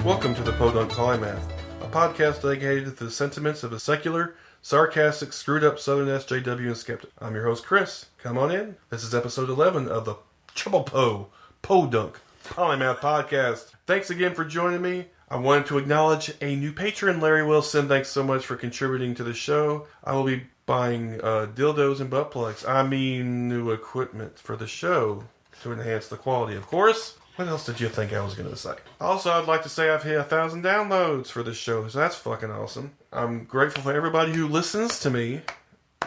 Welcome to the Podunk Polymath, a podcast dedicated to the sentiments of a secular, sarcastic, screwed-up Southern SJW and skeptic. I'm your host, Chris. Come on in. This is episode 11 of the Podunk Polymath Podcast. Thanks again for joining me. I wanted to acknowledge a new patron, Larry Wilson. Thanks so much for contributing to the show. I will be buying dildos and butt plugs. I mean, new equipment for the show to enhance the quality, of course. What else did you think I was going to say? Also, I'd like to say I've hit 1,000 downloads for this show, so that's fucking awesome. I'm grateful for everybody who listens to me,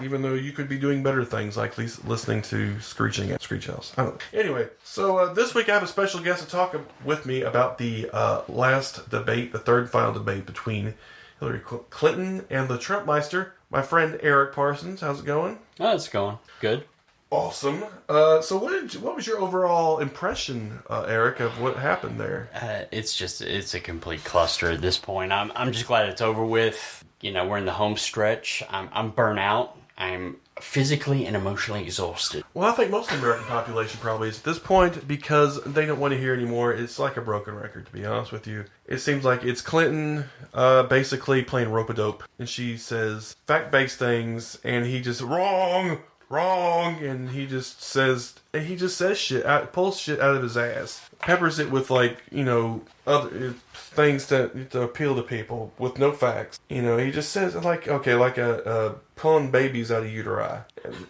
even though you could be doing better things, like listening to screeching at Screech House. I don't know. Anyway, so this week I have a special guest to talk with me about the last debate, the third and final debate between Hillary Clinton and the Trumpmeister. My friend Eric Parsons. How's it going? Oh, it's going good. Awesome. So what was your overall impression, Eric, of what happened there? It's a complete cluster at this point. I'm just glad it's over with. You know, we're in the home stretch. I'm burnt out. I'm physically and emotionally exhausted. Well, I think most of the American population probably is at this point because they don't want to hear anymore. It's like a broken record, to be honest with you. It seems like it's Clinton basically playing rope-a-dope. And she says fact-based things, and he just, wrong, and he just says shit, pulls shit out of his ass, peppers it with, like, you know, other things to appeal to people with no facts. You know, he just says, like a pulling babies out of uteri.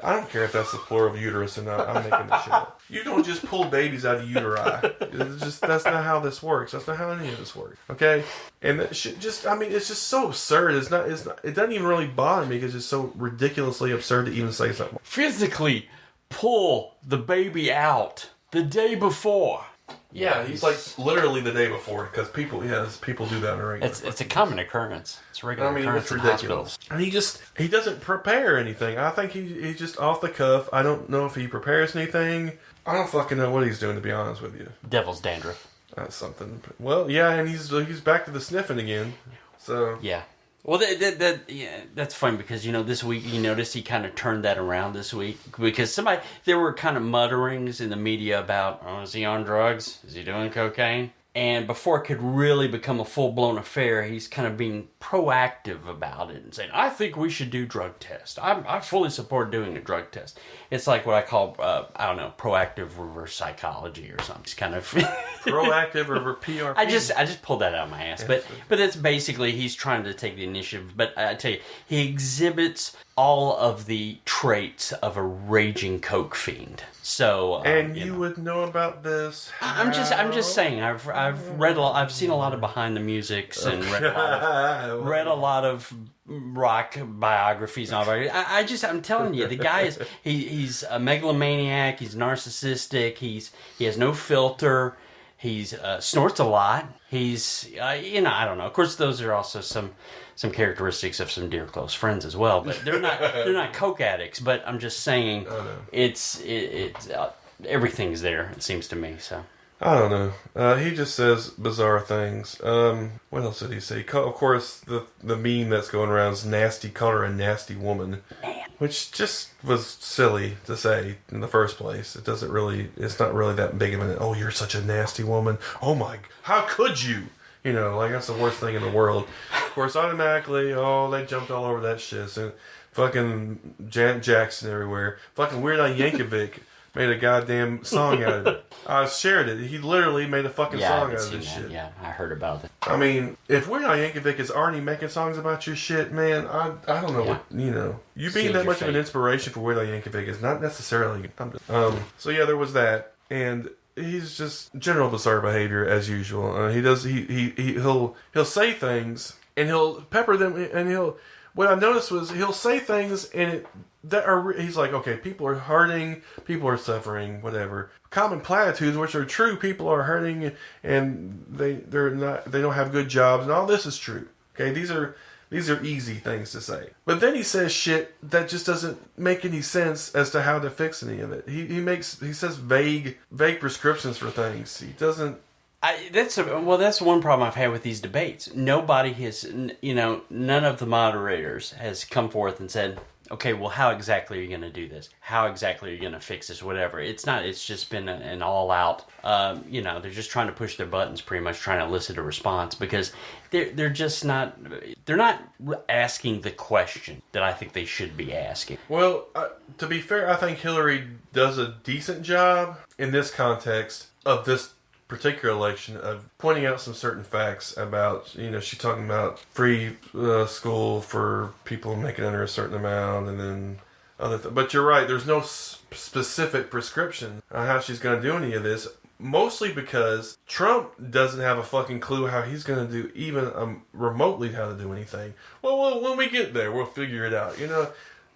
I don't care if that's the plural of uterus or not. I'm making this shit up. You don't just pull babies out of uteri. That's not how this works. That's not how any of this works. Okay? And that shit just, I mean, it's just so absurd. It doesn't even really bother me because it's so ridiculously absurd to even say something. Physically pull the baby out the day before. Yeah, he's like literally the day before, because people do that on a regular. It's a common occurrence. It's a regular occurrence. It's ridiculous. And he doesn't prepare anything. I think he's just off the cuff. I don't know if he prepares anything. I don't fucking know what he's doing, to be honest with you. Devil's dandruff. That's something. Well, yeah, and he's back to the sniffing again. So yeah. Well, that's funny because, you know, this week you noticed he kind of turned that around this week because there were kind of mutterings in the media about, oh, is he on drugs? Is he doing cocaine? And before it could really become a full-blown affair, he's kind of being proactive about it and saying, I think we should do drug tests. I fully support doing a drug test. It's like what I call, proactive reverse psychology or something. It's kind of... proactive reverse PRP. I just pulled that out of my ass. But it's basically, he's trying to take the initiative. But I tell you, he exhibits all of the traits of a raging coke fiend. So, and you would know about this. I'm just saying. I've read I've seen a lot of behind the musics and read a lot of rock biographies and all that. I'm telling you, the guy is he's a megalomaniac. He's narcissistic. He has no filter. He's snorts a lot. He's I don't know. Of course, those are also some characteristics of some dear close friends as well. But they're not coke addicts. But I'm just saying, it's everything's there. It seems to me. So I don't know. He just says bizarre things. What else did he say? Of course, the meme that's going around is nasty. Called her a nasty woman, which just was silly to say in the first place. It's not really that big of an, oh, you're such a nasty woman. Oh my, how could you? You know, like, that's the worst thing in the world. Of course, automatically, they jumped all over that shit. So, fucking Janet Jackson everywhere. Fucking Weird Al Yankovic made a goddamn song out of it. I shared it. He literally made a fucking song out of this shit. Yeah, I heard about it. I mean, if Weird Al Yankovic is already making songs about your shit, man, I don't know what, you know. You being that much of an inspiration for Weird Al Yankovic is not necessarily... So yeah, there was that. And... he's just general bizarre behavior as usual. He'll say things and he'll pepper them, and what I noticed was he'll say things and he's like, okay, people are hurting, people are suffering, whatever. Common platitudes, which are true, people are hurting and they don't have good jobs, and all this is true. Okay, these are easy things to say. But then he says shit that just doesn't make any sense as to how to fix any of it. He says vague prescriptions for things. He doesn't... That's one problem I've had with these debates. Nobody has, none of the moderators has come forth and said, okay, well, how exactly are you going to do this? How exactly are you going to fix this? Whatever. It's not, it's just been an all-out, they're just trying to push their buttons, pretty much trying to elicit a response, because they're just not, they're not asking the question that I think they should be asking. Well, to be fair, I think Hillary does a decent job in this context of this particular election of pointing out some certain facts about, she's talking about free school for people making under a certain amount, and then other but you're right, there's no specific prescription on how she's going to do any of this, mostly because Trump doesn't have a fucking clue how he's going to do even remotely how to do anything. Well, when we get there, we'll figure it out.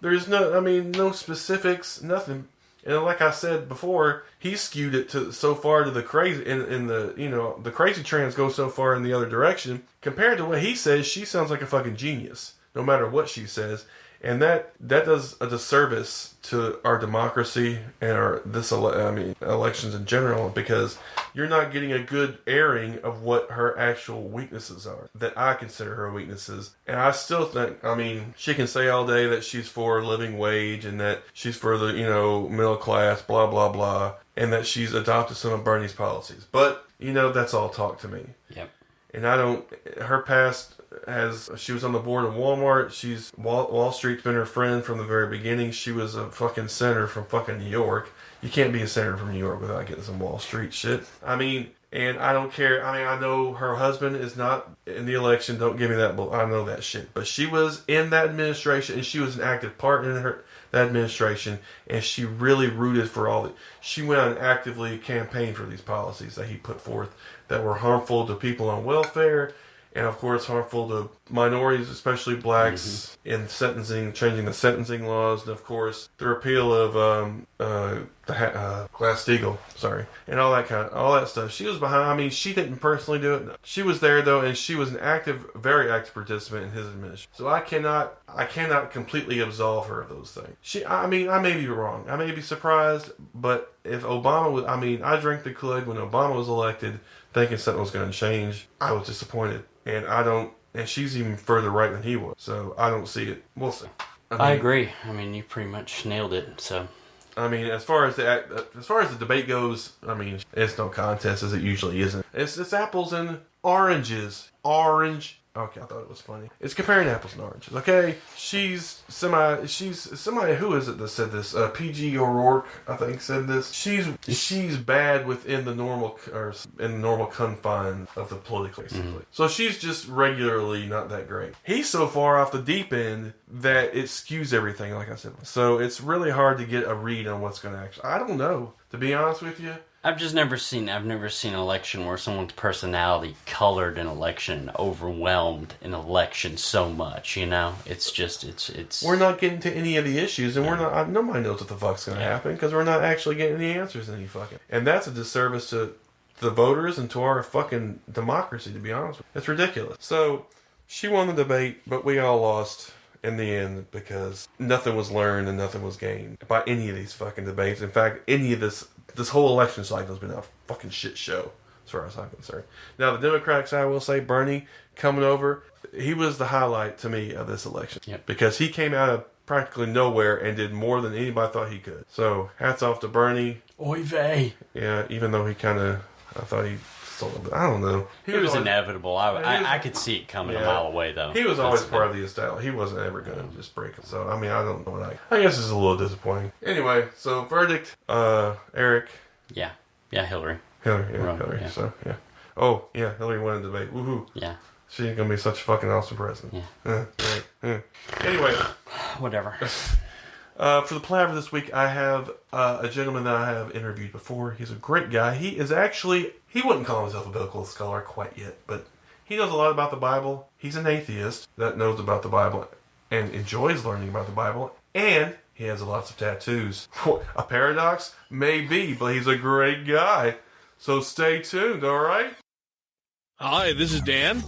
There's no specifics, nothing. And like I said before, he skewed it to so far to the crazy, the crazy trans go so far in the other direction. Compared to what he says, she sounds like a fucking genius, no matter what she says. And that does a disservice to our democracy and elections in general, because you're not getting a good airing of what her actual weaknesses are, that I consider her weaknesses. And I still think, she can say all day that she's for living wage and that she's for the, middle class, blah, blah, blah, and that she's adopted some of Bernie's policies. But, that's all talk to me. Yep. And her past she was on the board of Walmart. Wall Street's been her friend from the very beginning. She was a fucking senator from fucking New York. You can't be a senator from New York without getting some Wall Street shit. And I don't care. I know her husband is not in the election. Don't give me that. I know that shit. But she was in that administration, and she was an active part in that administration, and she really rooted for all she went out and actively campaigned for these policies that he put forth that were harmful to people on welfare, and of course harmful to minorities, especially blacks, in sentencing, changing the sentencing laws, and of course the repeal of Glass-Steagall, and all that stuff. She was behind. She didn't personally do it. No. She was there though, and she was an very active participant in his administration. So I cannot completely absolve her of those things. I may be wrong. I may be surprised, but if Obama was, I drank the Kool-Aid when Obama was elected, thinking something was going to change. I was disappointed, and she's even further right than he was. So I don't see it. We'll see. I agree. You pretty much nailed it. So. As far as the debate goes, it's no contest as it usually isn't. It's apples and oranges. Orange. Okay, I thought it was funny. It's comparing apples and oranges. Okay, she's somebody. Who is it that said this? PG O'Rourke, I think, said this. She's bad within the normal confines of the political, basically. So she's just regularly not that great. He's so far off the deep end that it skews everything, like I said. So it's really hard to get a read on what's going to actually. I don't know, to be honest with you. I've never seen an election where someone's personality colored an election, overwhelmed an election so much, It's we're not getting to any of the issues, and we're not, nobody knows what the fuck's going to happen, because we're not actually getting any answers any fucking. And that's a disservice to the voters and to our fucking democracy, to be honest with you. It's ridiculous. So, she won the debate, but we all lost in the end, because nothing was learned and nothing was gained by any of these fucking debates. In fact, any of this whole election cycle has been a fucking shit show, as far as I'm concerned. Now, the Democratic side, I will say, Bernie coming over, he was the highlight to me of this election. Yep. Because he came out of practically nowhere and did more than anybody thought he could. So, hats off to Bernie. Oy vey. Yeah, even though I thought he stole it, but I don't know. He was inevitable. I could see it coming a mile away, though. He was always part of the establishment. He wasn't ever going to just break it. So, I don't know what I guess it's a little disappointing. Anyway, so verdict, Eric. Yeah, Hillary. Hillary. Yeah. So, yeah. Oh, yeah, Hillary won a debate. Woohoo. Yeah. She's going to be such a fucking awesome president. Yeah. Anyway. Whatever. For the palaver this week, I have a gentleman that I have interviewed before. He's a great guy. He wouldn't call himself a biblical scholar quite yet, but he knows a lot about the Bible. He's an atheist that knows about the Bible and enjoys learning about the Bible, and he has lots of tattoos. A paradox? Maybe, but he's a great guy. So stay tuned, alright? Hi, this is Dan,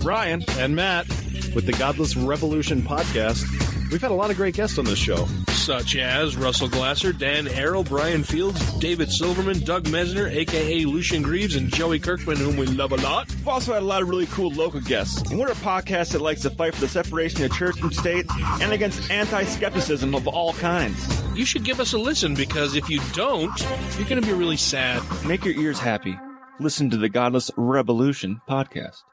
Ryan, and Matt with the Godless Revolution podcast. We've had a lot of great guests on this show. such as Russell Glasser, Dan Harrell, Brian Fields, David Silverman, Doug Mesner, a.k.a. Lucian Greaves, and Joey Kirkman, whom we love a lot. We've also had a lot of really cool local guests. And we're a podcast that likes to fight for the separation of church and state and against anti-skepticism of all kinds. You should give us a listen, because if you don't, you're going to be really sad. Make your ears happy. Listen to the Godless Revolution podcast.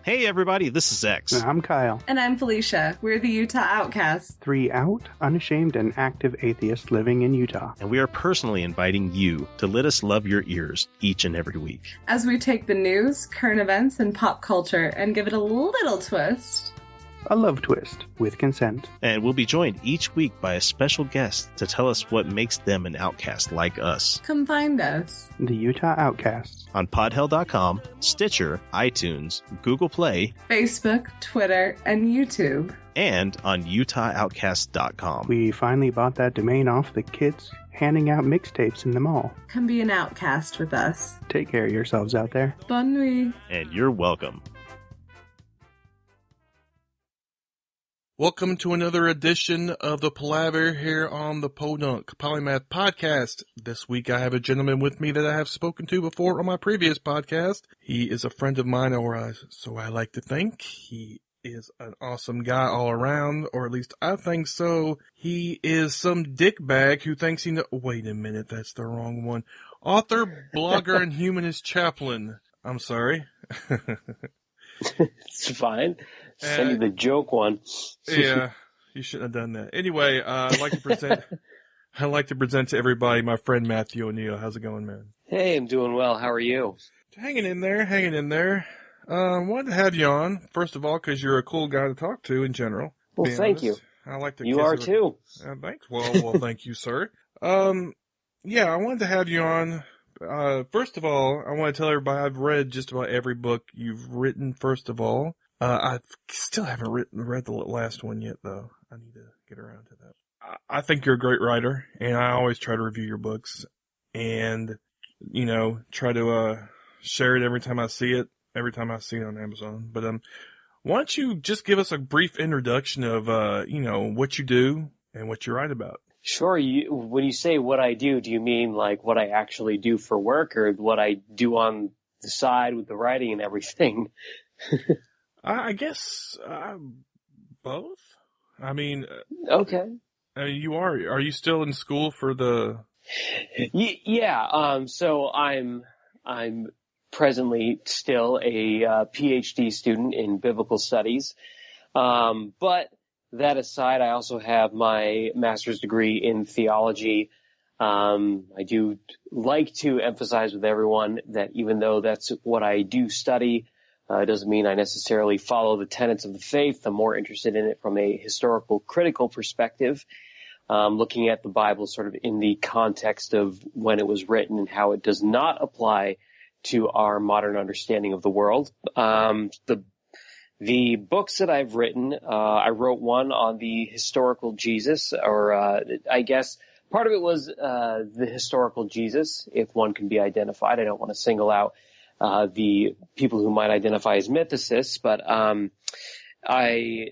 Hey everybody, this is X. And I'm Kyle. And I'm Felicia. We're the Utah Outcasts. 3 out, unashamed, and active atheists living in Utah. And we are personally inviting you to let us love your ears each and every week. As we take the news, current events, and pop culture and give it a little twist. A love twist, with consent. And we'll be joined each week by a special guest to tell us what makes them an outcast like us. Come find us. The Utah Outcasts. On podhell.com, Stitcher, iTunes, Google Play, Facebook, Twitter, and YouTube. And on UtahOutcast.com. We finally bought that domain off the kids handing out mixtapes in the mall. Come be an outcast with us. Take care of yourselves out there. Bonne nuit. And you're welcome. Welcome to another edition of the Palaver here on the Podunk Polymath Podcast. This week I have a gentleman with me that I have spoken to before on my previous podcast. He is a friend of mine, or so I like to think. He is an awesome guy all around, or at least I think so. He is some dickbag who thinks he wait a minute, that's the wrong one. Author, blogger, and humanist chaplain. I'm sorry. It's fine. Send you the joke one. Yeah, you shouldn't have done that. Anyway, I'd like to present to everybody my friend Matthew O'Neill. How's it going, man? Hey, I'm doing well. How are you? Hanging in there. Wanted to have you on, first of all, because you're a cool guy to talk to in general. Well, thank you. I like to. You are too. Thanks. Well, thank you, sir. Yeah, I wanted to have you on. First of all, I want to tell everybody I've read just about every book you've written. First of all. I still haven't read the last one yet, though. I need to get around to that. I think you're a great writer, and I always try to review your books and, try to share it every time I see it on Amazon. But why don't you just give us a brief introduction of, what you do and what you write about? Sure. When you say what I do you mean like what I actually do for work or what I do on the side with the writing and everything? I guess both. I mean, okay. Are you still in school for the? Yeah. So I'm presently still a PhD student in biblical studies. But that aside, I also have my master's degree in theology. I do like to emphasize with everyone that even though that's what I do study, it doesn't mean I necessarily follow the tenets of the faith. I'm more interested in it from a historical, critical perspective, looking at the Bible sort of in the context of when it was written and how it does not apply to our modern understanding of the world. The books that I've written, I wrote one on the historical Jesus, or I guess part of it was the historical Jesus, if one can be identified. I don't want to single out the people who might identify as mythicists, but I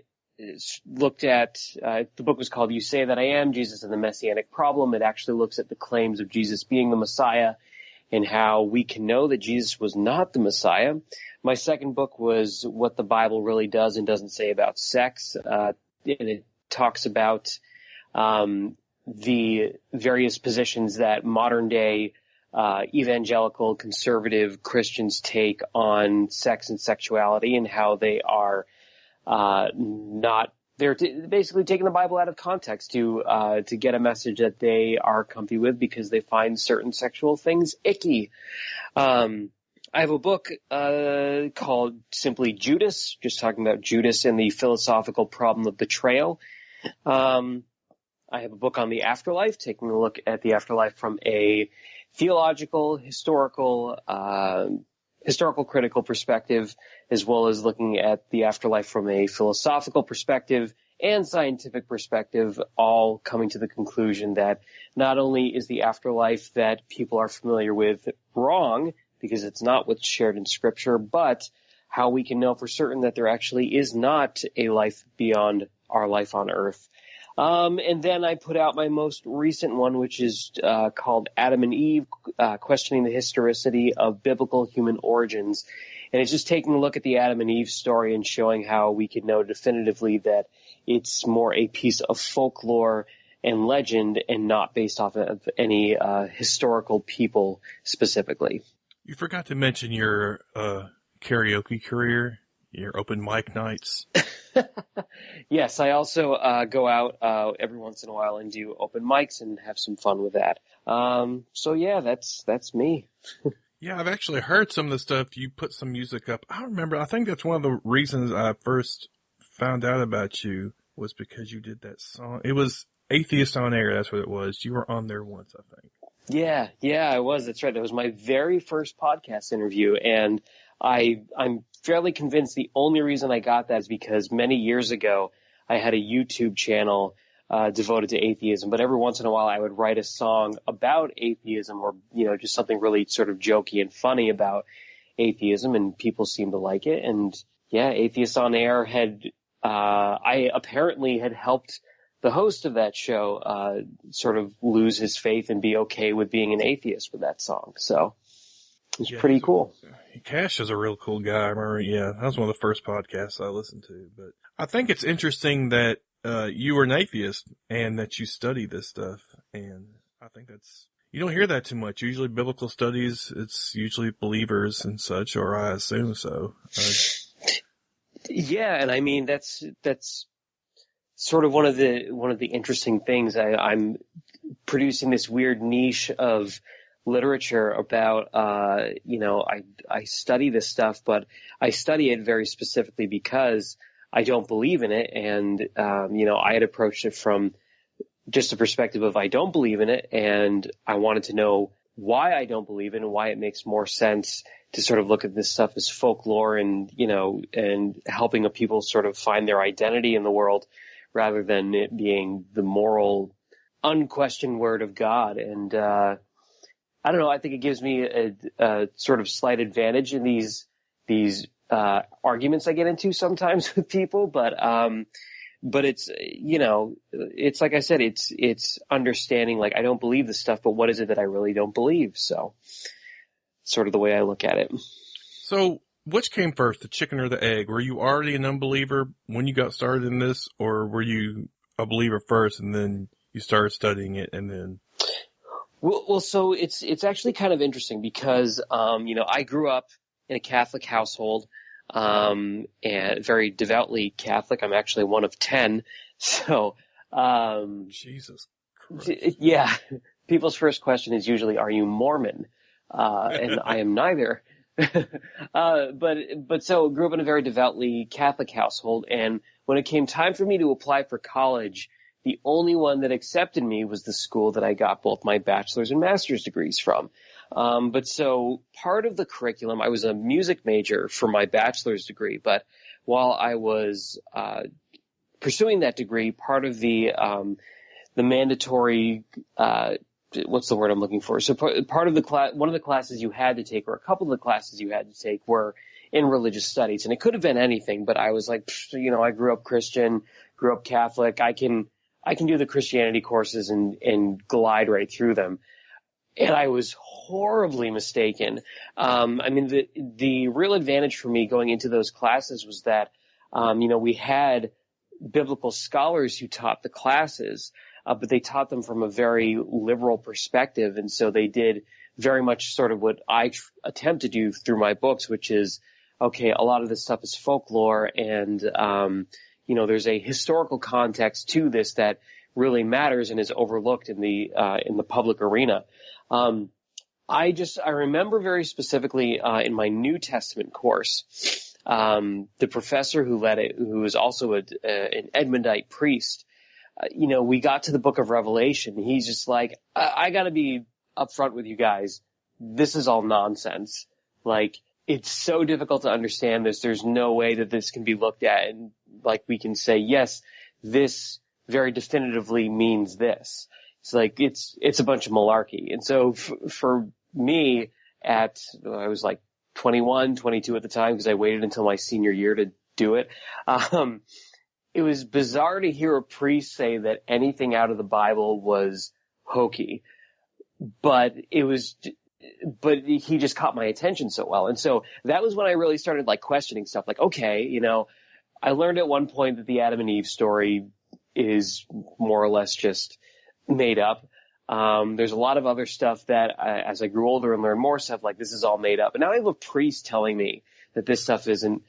looked at the book was called You Say That I Am, Jesus and the Messianic Problem. It actually looks at the claims of Jesus being the Messiah and how we can know that Jesus was not the Messiah. My second book was What the Bible Really Does and Doesn't Say About Sex, and it talks about the various positions that modern day evangelical conservative Christians take on sex and sexuality and how they are they're basically taking the Bible out of context to get a message that they are comfy with because they find certain sexual things icky. I have a book called simply Judas, just talking about Judas and the philosophical problem of betrayal. I have a book on the afterlife, taking a look at the afterlife from a theological, historical critical perspective, as well as looking at the afterlife from a philosophical perspective and scientific perspective, all coming to the conclusion that not only is the afterlife that people are familiar with wrong, because it's not what's shared in Scripture, but how we can know for certain that there actually is not a life beyond our life on earth. And then I put out my most recent one, which is called Adam and Eve, Questioning the Historicity of Biblical Human Origins. And it's just taking a look at the Adam and Eve story and showing how we can know definitively that it's more a piece of folklore and legend and not based off of any historical people specifically. You forgot to mention your karaoke career, your open mic nights. Yes, I also go out every once in a while and do open mics and have some fun with that. So yeah, that's me. Yeah, I've actually heard some of the stuff. You put some music up. I remember, I think that's one of the reasons I first found out about you was because you did that song. It was Atheist on Air, that's what it was. You were on there once, I think. Yeah, I was. That's right. That was my very first podcast interview, and I'm fairly convinced the only reason I got that is because many years ago I had a YouTube channel devoted to atheism, but every once in a while I would write a song about atheism or, just something really sort of jokey and funny about atheism, and people seemed to like it. And yeah, Atheist on Air I apparently had helped the host of that show sort of lose his faith and be okay with being an atheist with that song. So it was pretty cool. Cash is a real cool guy. I remember, that was one of the first podcasts I listened to. But I think it's interesting that you were an atheist and that you study this stuff. And I think you don't hear that too much. Usually biblical studies, it's usually believers and such, or I assume so. Yeah, and I mean, that's sort of one of the interesting things. I'm producing this weird niche of literature about, I study this stuff, but I study it very specifically because I don't believe in it. And, I had approached it from just a perspective of I don't believe in it, and I wanted to know why I don't believe in it and why it makes more sense to sort of look at this stuff as folklore and, and helping people sort of find their identity in the world rather than it being the moral, unquestioned word of God. And, I don't know. I think it gives me a sort of slight advantage in these arguments I get into sometimes with people, but it's, it's like I said, it's understanding, like, I don't believe this stuff, but what is it that I really don't believe? So sort of the way I look at it. So which came first, the chicken or the egg? Were you already an unbeliever when you got started in this, or were you a believer first and then you started studying it and then? Well, so it's actually kind of interesting because, I grew up in a Catholic household, and very devoutly Catholic. I'm actually one of 10. So, Jesus Christ. Yeah. People's first question is usually, are you Mormon? And I am neither. But so grew up in a very devoutly Catholic household. And when it came time for me to apply for college, the only one that accepted me was the school that I got both my bachelor's and master's degrees from. But so part of the curriculum, I was a music major for my bachelor's degree, but while I was, pursuing that degree, part of the mandatory, what's the word I'm looking for? So part of the class, one of the classes you had to take, or a couple of the classes you had to take, were in religious studies. And it could have been anything, but I was like, I grew up Christian, grew up Catholic. I can do the Christianity courses and glide right through them. And I was horribly mistaken. I mean, the real advantage for me going into those classes was that, we had biblical scholars who taught the classes, but they taught them from a very liberal perspective. And so they did very much sort of what I attempt to do through my books, which is, okay, a lot of this stuff is folklore, and, there's a historical context to this that really matters and is overlooked in the public arena. I remember very specifically, in my New Testament course, the professor who led it, who was also an Edmundite priest, we got to the book of Revelation. He's just like, I gotta be upfront with you guys. This is all nonsense. Like, it's so difficult to understand this. There's no way that this can be looked at and, like, we can say, yes, this very definitively means this. It's like, it's a bunch of malarkey. And so for me I was like 21, 22 at the time, because I waited until my senior year to do it. it was bizarre to hear a priest say that anything out of the Bible was hokey, but he just caught my attention so well. And so that was when I really started like questioning stuff like, okay, you know, I learned at one point that the Adam and Eve story is more or less just made up. There's a lot of other stuff that as I grew older and learned more stuff, like this is all made up. And now I have a priest telling me that this stuff isn't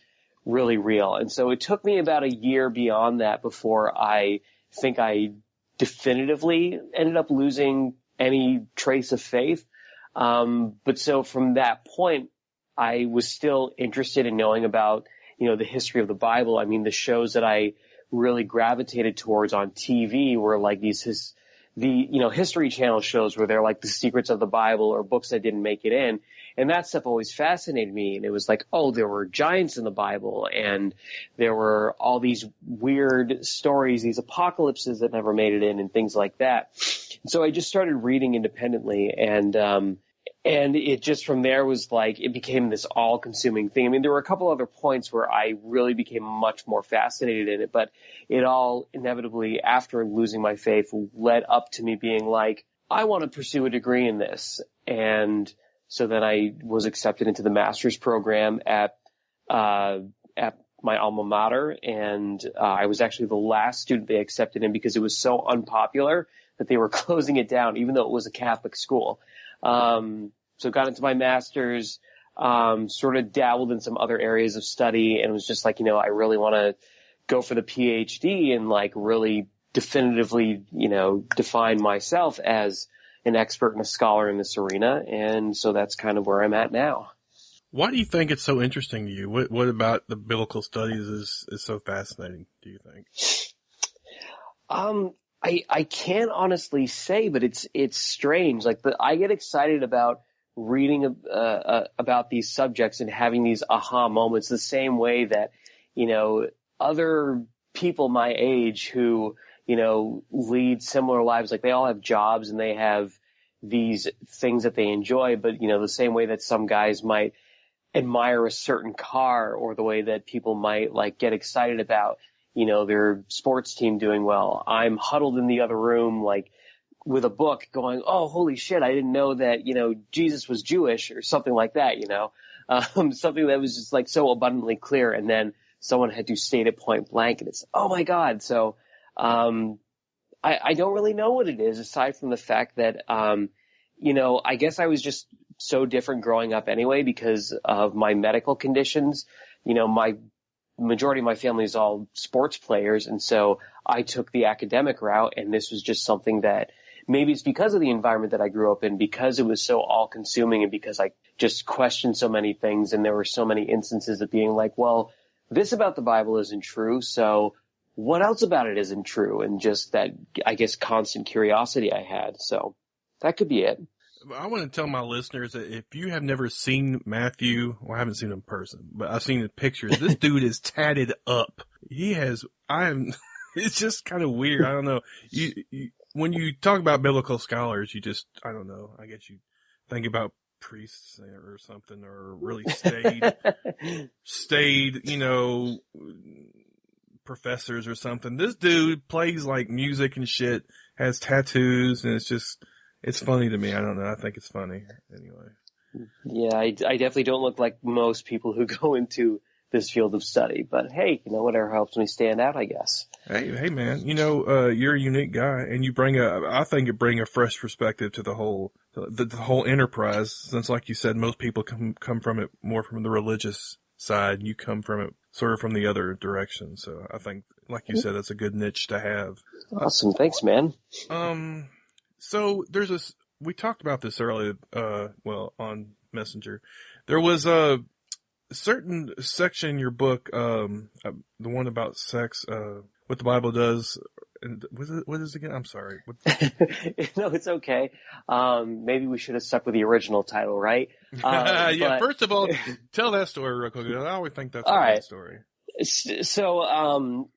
really real. And so it took me about a year beyond that before I think I definitively ended up losing any trace of faith. But so from that point, I was still interested in knowing about, you know, the history of the Bible. I mean, the shows that I really gravitated towards on TV were like History Channel shows where they're like the secrets of the Bible or books that didn't make it in. And that stuff always fascinated me. And it was like, oh, there were giants in the Bible and there were all these weird stories, these apocalypses that never made it in and things like that. And so I just started reading independently and it just from there was like, it became this all consuming thing. I mean, there were a couple other points where I really became much more fascinated in it, but it all inevitably after losing my faith led up to me being like, I want to pursue a degree in this. And so then I was accepted into the master's program at my alma mater. And, I was actually the last student they accepted in because it was so unpopular that they were closing it down, even though it was a Catholic school. So got into my master's, sort of dabbled in some other areas of study and was just like, you know, I really want to go for the PhD and like really definitively, you know, define myself as an expert and a scholar in this arena. And so that's kind of where I'm at now. Why do you think it's so interesting to you? What about the biblical studies is so fascinating, do you think? I can't honestly say, but it's strange. Like I get excited about reading about these subjects and having these aha moments the same way that, you know, other people my age who, you know, lead similar lives, like they all have jobs and they have these things that they enjoy, but, you know, the same way that some guys might admire a certain car or the way that people might like get excited about, you know, their sports team doing well. I'm huddled in the other room, like with a book going, oh, holy shit, I didn't know that, you know, Jesus was Jewish or something like that, you know, something that was just like so abundantly clear. And then someone had to state it point blank and it's, oh my God. So, I don't really know what it is aside from the fact that, you know, I guess I was just so different growing up anyway because of my medical conditions. You know, my majority of my family is all sports players. And so I took the academic route and this was just something that maybe it's because of the environment that I grew up in, because it was so all consuming and because I just questioned so many things. And there were so many instances of being like, well, this about the Bible isn't true. So what else about it isn't true? And just that, I guess, constant curiosity I had. So that could be it. I want to tell my listeners that if you have never seen Matthew, well, I haven't seen him in person, but I've seen the pictures. This dude is tatted up. It's just kind of weird. I don't know. When you talk about biblical scholars, I don't know. I guess you think about priests or something, or really staid, you know, professors or something. This dude plays like music and shit, has tattoos, and it's funny to me. I don't know. I think it's funny anyway. Yeah, I definitely don't look like most people who go into this field of study, but hey, you know, whatever helps me stand out, I guess. Hey man, you know, you're a unique guy and you I think you bring a fresh perspective to the whole enterprise, since like you said, most people come from it more from the religious side. You come from it sort of from the other direction. So I think, like you said, that's a good niche to have. Awesome. Thanks, man. So we talked about this earlier, on Messenger. There was a certain section in your book, the one about sex, what the Bible does. And what is it again? I'm sorry. No, it's okay. Maybe we should have stuck with the original title, right? Yeah. First of all, tell that story real quick. I always think that's a good story. So,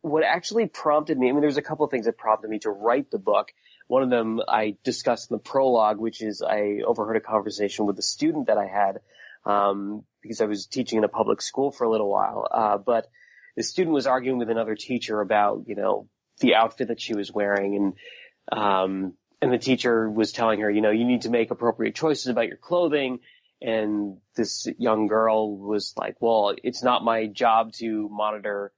what actually prompted me, I mean, there's a couple of things that prompted me to write the book. One of them I discussed in the prologue, which is I overheard a conversation with a student that I had, because I was teaching in a public school for a little while. But student was arguing with another teacher about, the outfit that she was wearing, and the teacher was telling her, you need to make appropriate choices about your clothing. And this young girl was like, well, it's not my job to monitor.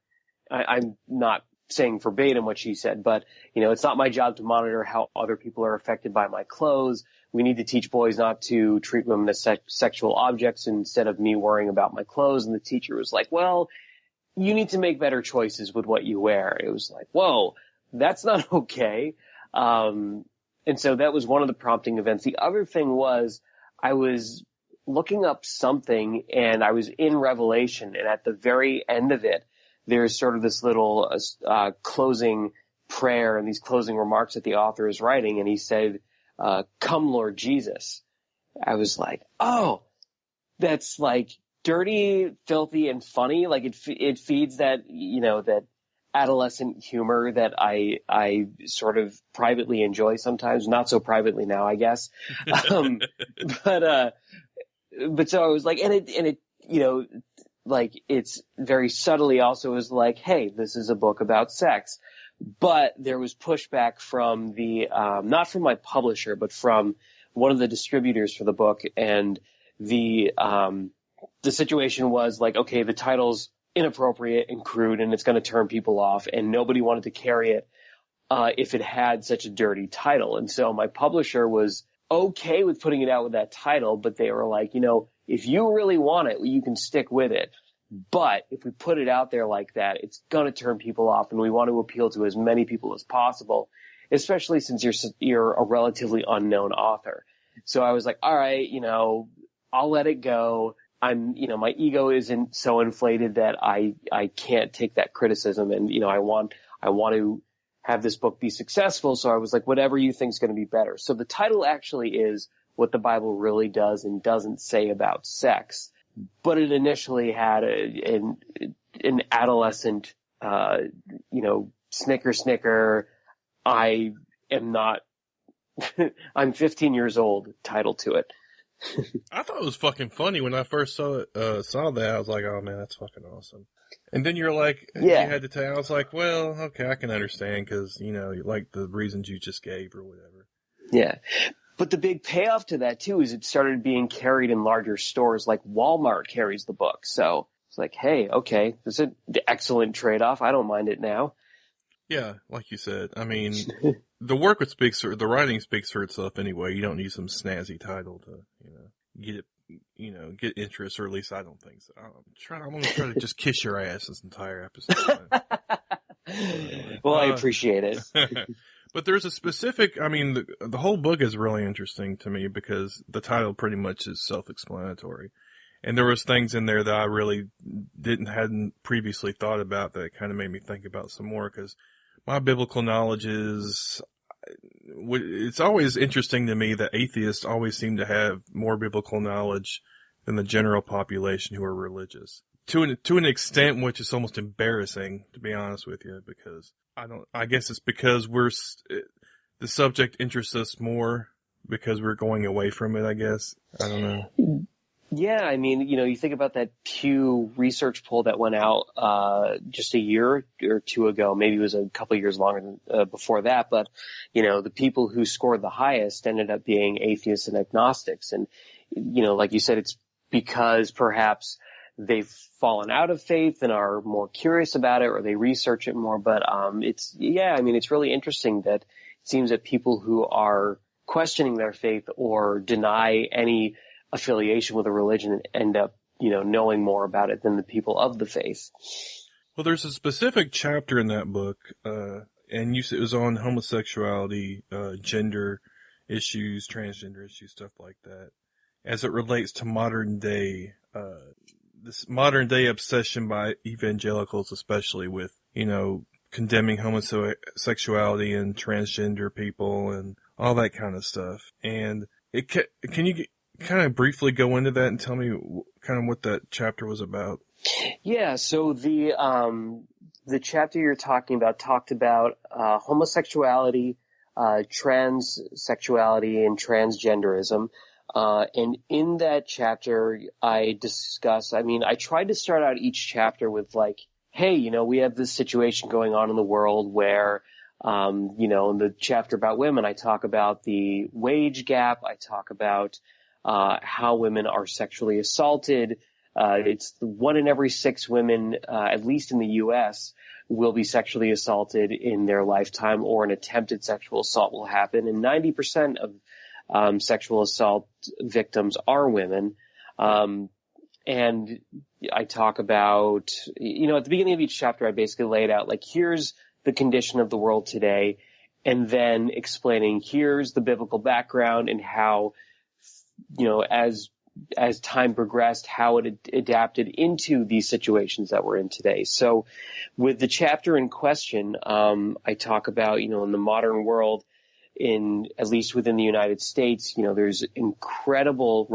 I'm not saying verbatim what she said, but, it's not my job to monitor how other people are affected by my clothes. We need to teach boys not to treat women as sexual objects instead of me worrying about my clothes. And the teacher was like, well, you need to make better choices with what you wear. It was like, whoa, that's not okay. And so that was one of the prompting events. The other thing was I was looking up something and I was in Revelation, and at the very end of it, there's sort of this little closing prayer and these closing remarks that the author is writing, and he said, come Lord Jesus. I was like, oh, that's like dirty, filthy, and funny. Like it feeds that, that adolescent humor that I sort of privately enjoy sometimes, not so privately now, I guess. But so I was like, and it, like it's very subtly also was like, hey, this is a book about sex. But there was pushback from the, not from my publisher, but from one of the distributors for the book. And the situation was like, okay, the title's inappropriate and crude and it's going to turn people off, and nobody wanted to carry it if it had such a dirty title. And so my publisher was okay with putting it out with that title, but they were like, if you really want it, you can stick with it. But if we put it out there like that, it's going to turn people off, and we want to appeal to as many people as possible, especially since you're a relatively unknown author. So I was like, all right, I'll let it go. My ego isn't so inflated that I can't take that criticism, and, I want to have this book be successful. So I was like, whatever you think is going to be better. So the title actually is What the Bible Really Does and Doesn't Say About Sex. But it initially had an adolescent, snicker, I am not, I'm 15 years old title to it. I thought it was fucking funny when I first saw that. I was like, oh man, that's fucking awesome. And then you're like, yeah. You had to tell, I was like, well, okay, I can understand because, like the reasons you just gave or whatever. Yeah. But the big payoff to that too is it started being carried in larger stores, like Walmart carries the book. So it's like, hey, okay, this is an excellent trade-off. I don't mind it now. Yeah, like you said. I mean, the work the writing speaks for itself anyway. You don't need some snazzy title to, get it, get interest, or at least I don't think so. I'm going to try to just kiss your ass this entire episode. Well, I appreciate it. But there's a specific, the whole book is really interesting to me because the title pretty much is self-explanatory. And there was things in there that I really hadn't previously thought about that kind of made me think about some more, because my biblical knowledge it's always interesting to me that atheists always seem to have more biblical knowledge than the general population who are religious. To an extent which is almost embarrassing, to be honest with you, because I guess it's because the subject interests us more because we're going away from it, I guess. I don't know. Yeah, you think about that Pew research poll that went out just a year or two ago. Maybe it was a couple of years longer than before that. But, the people who scored the highest ended up being atheists and agnostics. And, like you said, it's because perhaps they've fallen out of faith and are more curious about it, or they research it more. But it's really interesting that it seems that people who are questioning their faith or deny any affiliation with a religion end up, knowing more about it than the people of the faith. Well, there's a specific chapter in that book, and you said it was on homosexuality, gender issues, transgender issues, stuff like that, as it relates to modern day, this modern day obsession by evangelicals, especially with, condemning homosexuality and transgender people and all that kind of stuff. And can you kind of briefly go into that and tell me kind of what that chapter was about? Yeah, so the chapter you're talking about talked about homosexuality, transsexuality, and transgenderism. And in that chapter, I tried to start out each chapter with like hey, we have this situation going on in the world where, in the chapter about women, I talk about the wage gap. I talk about how women are sexually assaulted. It's 1 in every 6 women, at least in the U.S., will be sexually assaulted in their lifetime, or an attempted sexual assault will happen. And 90% of sexual assault victims are women. And I talk about, at the beginning of each chapter, I basically laid out, like, here's the condition of the world today, and then explaining here's the biblical background and how, as time progressed, how it adapted into these situations that we're in today. So with the chapter in question, I talk about, in the modern world, at least within the United States, there's incredibly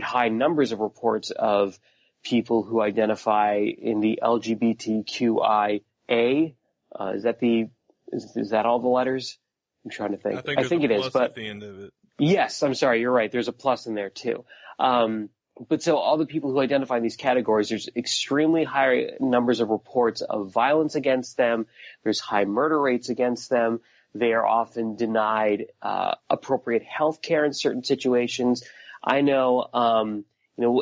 high numbers of reports of people who identify in the LGBTQIA. Is that all the letters? I'm trying to think. I think it is, but at the end of it. Yes, I'm sorry, you're right. There's a plus in there too. But so all the people who identify in these categories, there's extremely high numbers of reports of violence against them. There's high murder rates against them. They are often denied appropriate health care in certain situations. I know,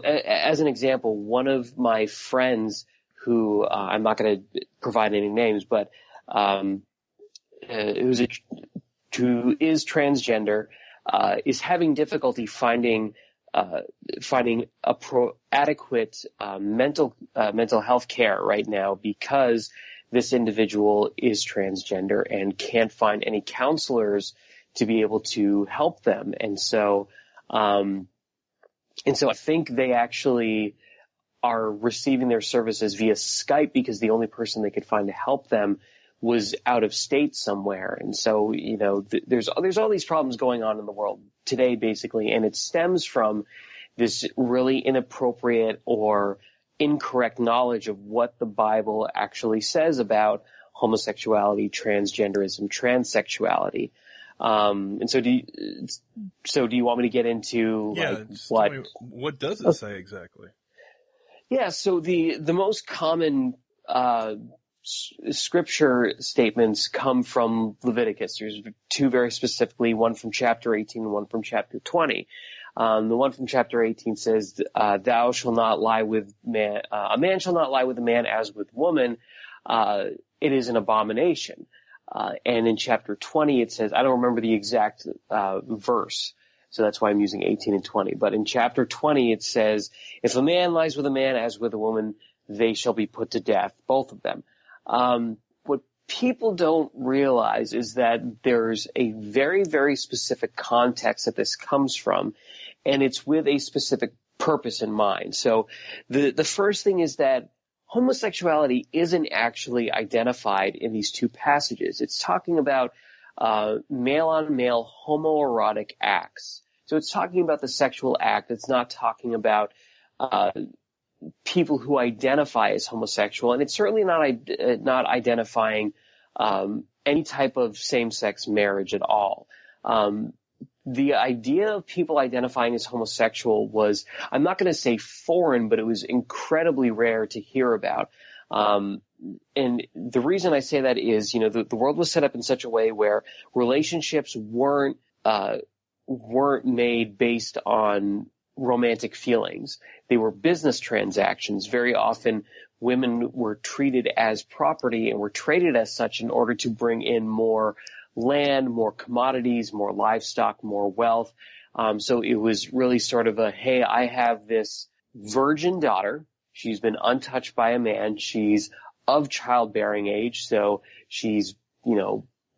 as an example, one of my friends who I'm not going to provide any names, but who is transgender, is having difficulty finding adequate mental health care right now because this individual is transgender and can't find any counselors to be able to help them. And so I think they actually are receiving their services via Skype because the only person they could find to help them was out of state somewhere. And so, there's all these problems going on in the world today, basically, and it stems from this really inappropriate or incorrect knowledge of what the Bible actually says about homosexuality, transgenderism, transsexuality. And so do you want me to get into what does it say exactly? Yeah, so the most common scripture statements come from Leviticus. There's 2 very specifically, one from chapter 18 and one from chapter 20. The one from chapter 18 says, thou shalt not lie with man, a man shall not lie with a man as with woman. It is an abomination. And in chapter 20 it says, I don't remember the exact verse, so that's why I'm using 18 and 20. But in chapter 20 it says, if a man lies with a man as with a woman, they shall be put to death, both of them. What people don't realize is that there's a very, very specific context that this comes from, and it's with a specific purpose in mind. So the first thing is that homosexuality isn't actually identified in these 2 passages. It's talking about male-on-male homoerotic acts. So it's talking about the sexual act. It's not talking about people who identify as homosexual, and it's certainly not identifying any type of same-sex marriage at all. The idea of people identifying as homosexual was, I'm not going to say foreign, but it was incredibly rare to hear about. And the reason I say that is, the world was set up in such a way where relationships weren't made based on romantic feelings. They were business transactions. Very often women were treated as property and were traded as such in order to bring in more land, more commodities, more livestock, more wealth. So it was really sort of a, hey, I have this virgin daughter. She's been untouched by a man. She's of childbearing age. So she's,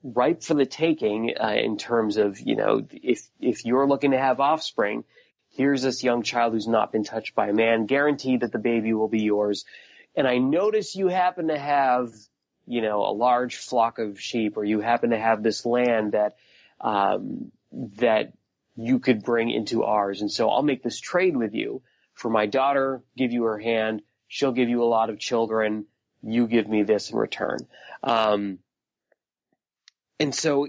ripe for the taking, in terms of, if you're looking to have offspring, here's this young child who's not been touched by a man, guaranteed that the baby will be yours. And I notice you happen to have, a large flock of sheep, or you happen to have this land that you could bring into ours. And so I'll make this trade with you for my daughter, give you her hand. She'll give you a lot of children. You give me this in return. And so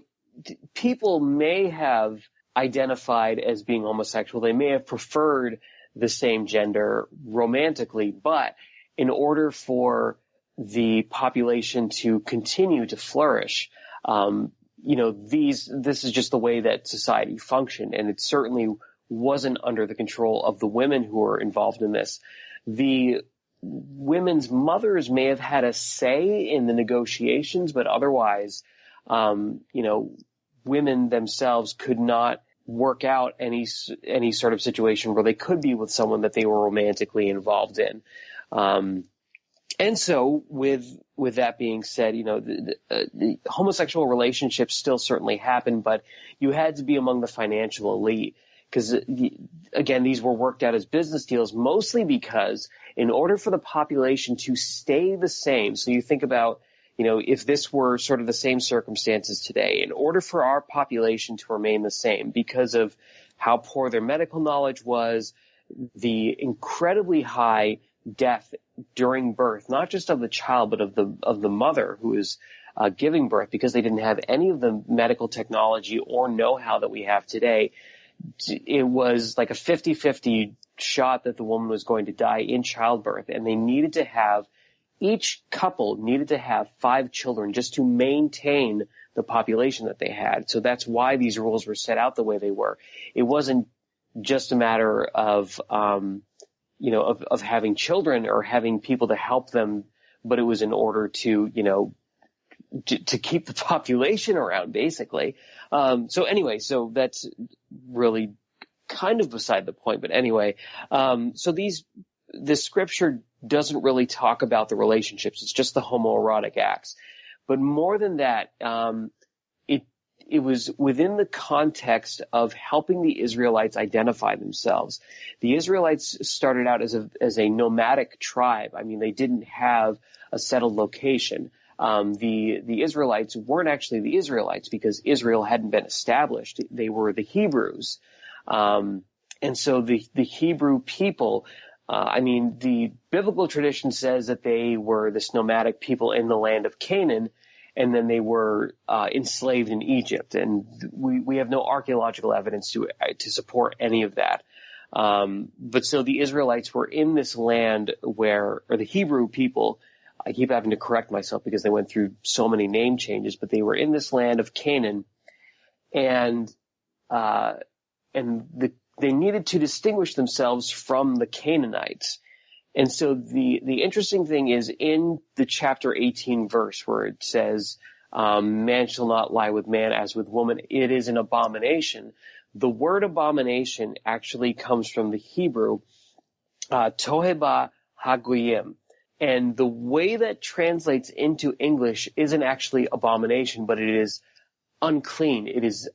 people may have identified as being homosexual. They may have preferred the same gender romantically, but in order for the population to continue to flourish, this is just the way that society functioned, and it certainly wasn't under the control of the women who were involved in this. The women's mothers may have had a say in the negotiations, but otherwise, women themselves could not work out any sort of situation where they could be with someone that they were romantically involved in. And so with that being said, the homosexual relationships still certainly happened, but you had to be among the financial elite because, again, these were worked out as business deals, mostly because in order for the population to stay the same, so you think about, if this were sort of the same circumstances today, in order for our population to remain the same because of how poor their medical knowledge was, the incredibly high death during birth, not just of the child, but of the mother who is giving birth, because they didn't have any of the medical technology or know-how that we have today. It was like a 50-50 shot that the woman was going to die in childbirth, and each couple needed to have 5 children just to maintain the population that they had. So that's why these rules were set out the way they were. It wasn't just a matter of having children or having people to help them, but it was in order to keep the population around, basically. So that's really kind of beside the point. But anyway, this scripture doesn't really talk about the relationships. It's just the homoerotic acts. But more than that, it was within the context of helping the Israelites identify themselves. The Israelites started out as a nomadic tribe. I mean, they didn't have a settled location. The Israelites weren't actually the Israelites because Israel hadn't been established. They were the Hebrews. And so the Hebrew people, the biblical tradition says that they were this nomadic people in the land of Canaan, and then they were enslaved in Egypt. And we have no archaeological evidence to support any of that. But so the Israelites were in this land or the Hebrew people, I keep having to correct myself because they went through so many name changes, but they were in this land of Canaan, and they needed to distinguish themselves from the Canaanites. And so the interesting thing is in the chapter 18 verse where it says, man shall not lie with man as with woman, it is an abomination. The word abomination actually comes from the Hebrew, toheba hagoyim. And the way that translates into English isn't actually abomination, but it is unclean. It is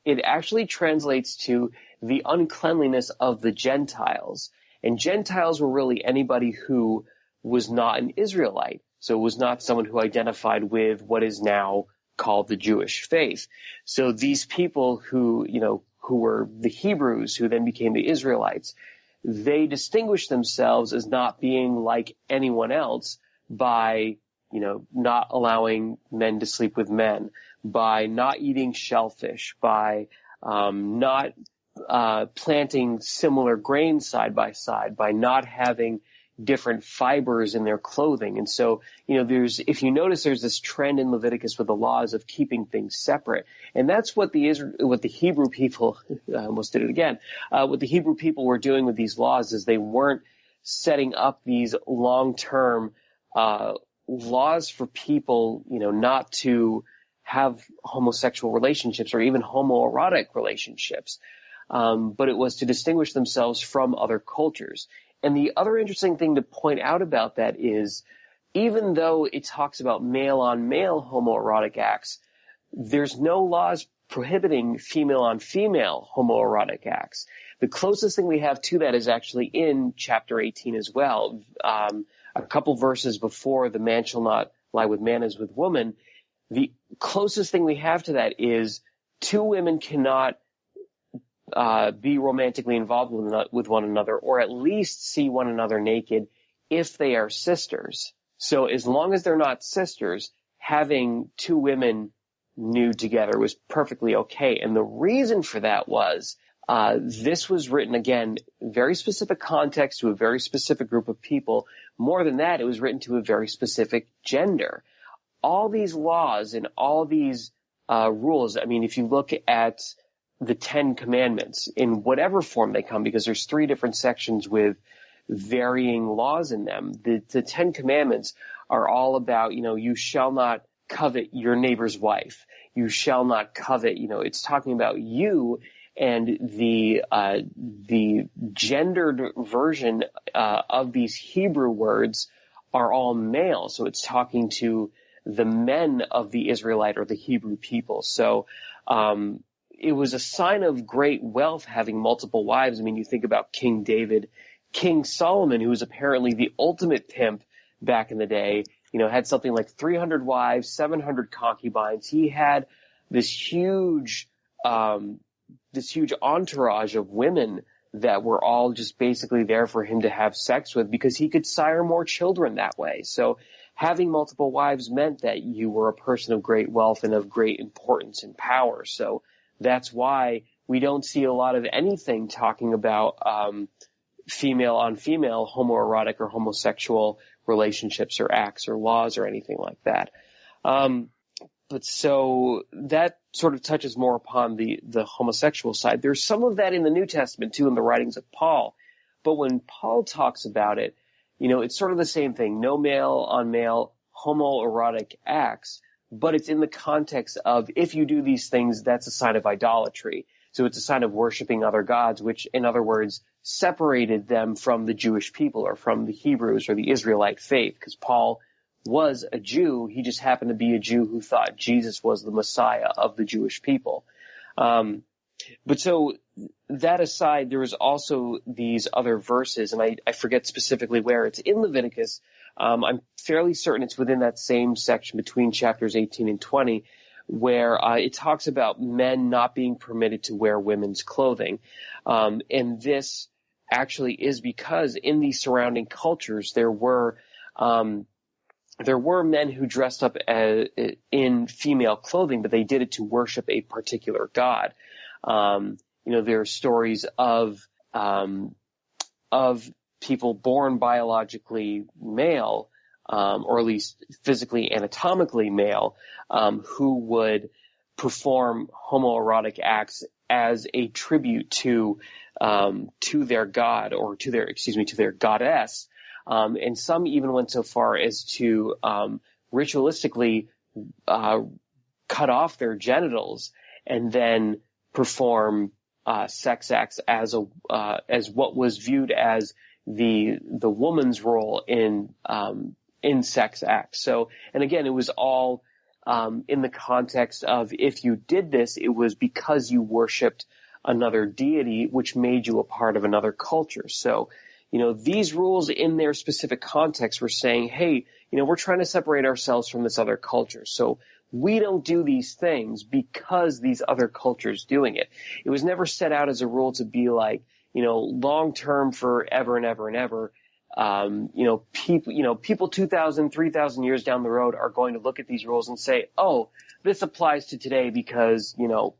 it actually translates to the uncleanliness of the Gentiles. And Gentiles were really anybody who was not an Israelite. So it was not someone who identified with what is now called the Jewish faith. So these people who were the Hebrews, who then became the Israelites, they distinguished themselves as not being like anyone else by, not allowing men to sleep with men, by not eating shellfish, by not planting similar grains side by side, by not having different fibers in their clothing. And so, if you notice, there's this trend in Leviticus with the laws of keeping things separate. And that's what the Hebrew people, I almost did it again, what the Hebrew people were doing with these laws is they weren't setting up these long-term laws for people, not to have homosexual relationships or even homoerotic relationships. But it was to distinguish themselves from other cultures. And the other interesting thing to point out about that is, even though it talks about male-on-male homoerotic acts, there's no laws prohibiting female-on-female homoerotic acts. The closest thing we have to that is actually in chapter 18 as well. A couple verses before the man shall not lie with man as with woman, the closest thing we have to that is 2 women cannot be romantically involved with one another, or at least see one another naked if they are sisters. So as long as they're not sisters, having 2 women nude together was perfectly okay. And the reason for that was this was written, again, very specific context to a very specific group of people. More than that, it was written to a very specific gender. All these laws and all these rules, I mean, if you look at the 10 Commandments in whatever form they come, because there's 3 different sections with varying laws in them. The 10 Commandments are all about, you shall not covet your neighbor's wife. You shall not covet, it's talking about you, and the gendered version of these Hebrew words are all male. So it's talking to the men of the Israelite or the Hebrew people. So it was a sign of great wealth having multiple wives. I mean, you think about King David, King Solomon, who was apparently the ultimate pimp back in the day, had something like 300 wives, 700 concubines. He had this huge entourage of women that were all just basically there for him to have sex with, because he could sire more children that way. So having multiple wives meant that you were a person of great wealth and of great importance and power. So that's why we don't see a lot of anything talking about female on female homoerotic or homosexual relationships or acts or laws or anything like that. But so that sort of touches more upon the homosexual side. There's some of that in the New Testament too, in the writings of Paul. But when Paul talks about it, it's sort of the same thing. No male on male homoerotic acts, but it's in the context of, if you do these things, that's a sign of idolatry. So it's a sign of worshiping other gods, which, in other words, separated them from the Jewish people or from the Hebrews or the Israelite faith, because Paul was a Jew. He just happened to be a Jew who thought Jesus was the Messiah of the Jewish people. But so that aside, there was also these other verses, and I forget specifically where. It's in Leviticus. I'm fairly certain it's within that same section between chapters 18 and 20, where it talks about men not being permitted to wear women's clothing. And this actually is because in these surrounding cultures, there were men who dressed up in female clothing, but they did it to worship a particular god. There are stories of people born biologically male, or at least physically anatomically male, who would perform homoerotic acts as a tribute to their god, or to their goddess. And some even went so far as to ritualistically cut off their genitals and then perform sex acts as what was viewed as the woman's role in sex acts. So, and again, it was all in the context of, if you did this, it was because you worshipped another deity, which made you a part of another culture. So, these rules in their specific context were saying, hey, we're trying to separate ourselves from this other culture. So we don't do these things because these other cultures doing it. It was never set out as a rule to be like, long term forever and ever and ever. People 2,000, 3,000 years down the road are going to look at these rules and say, oh, this applies to today because,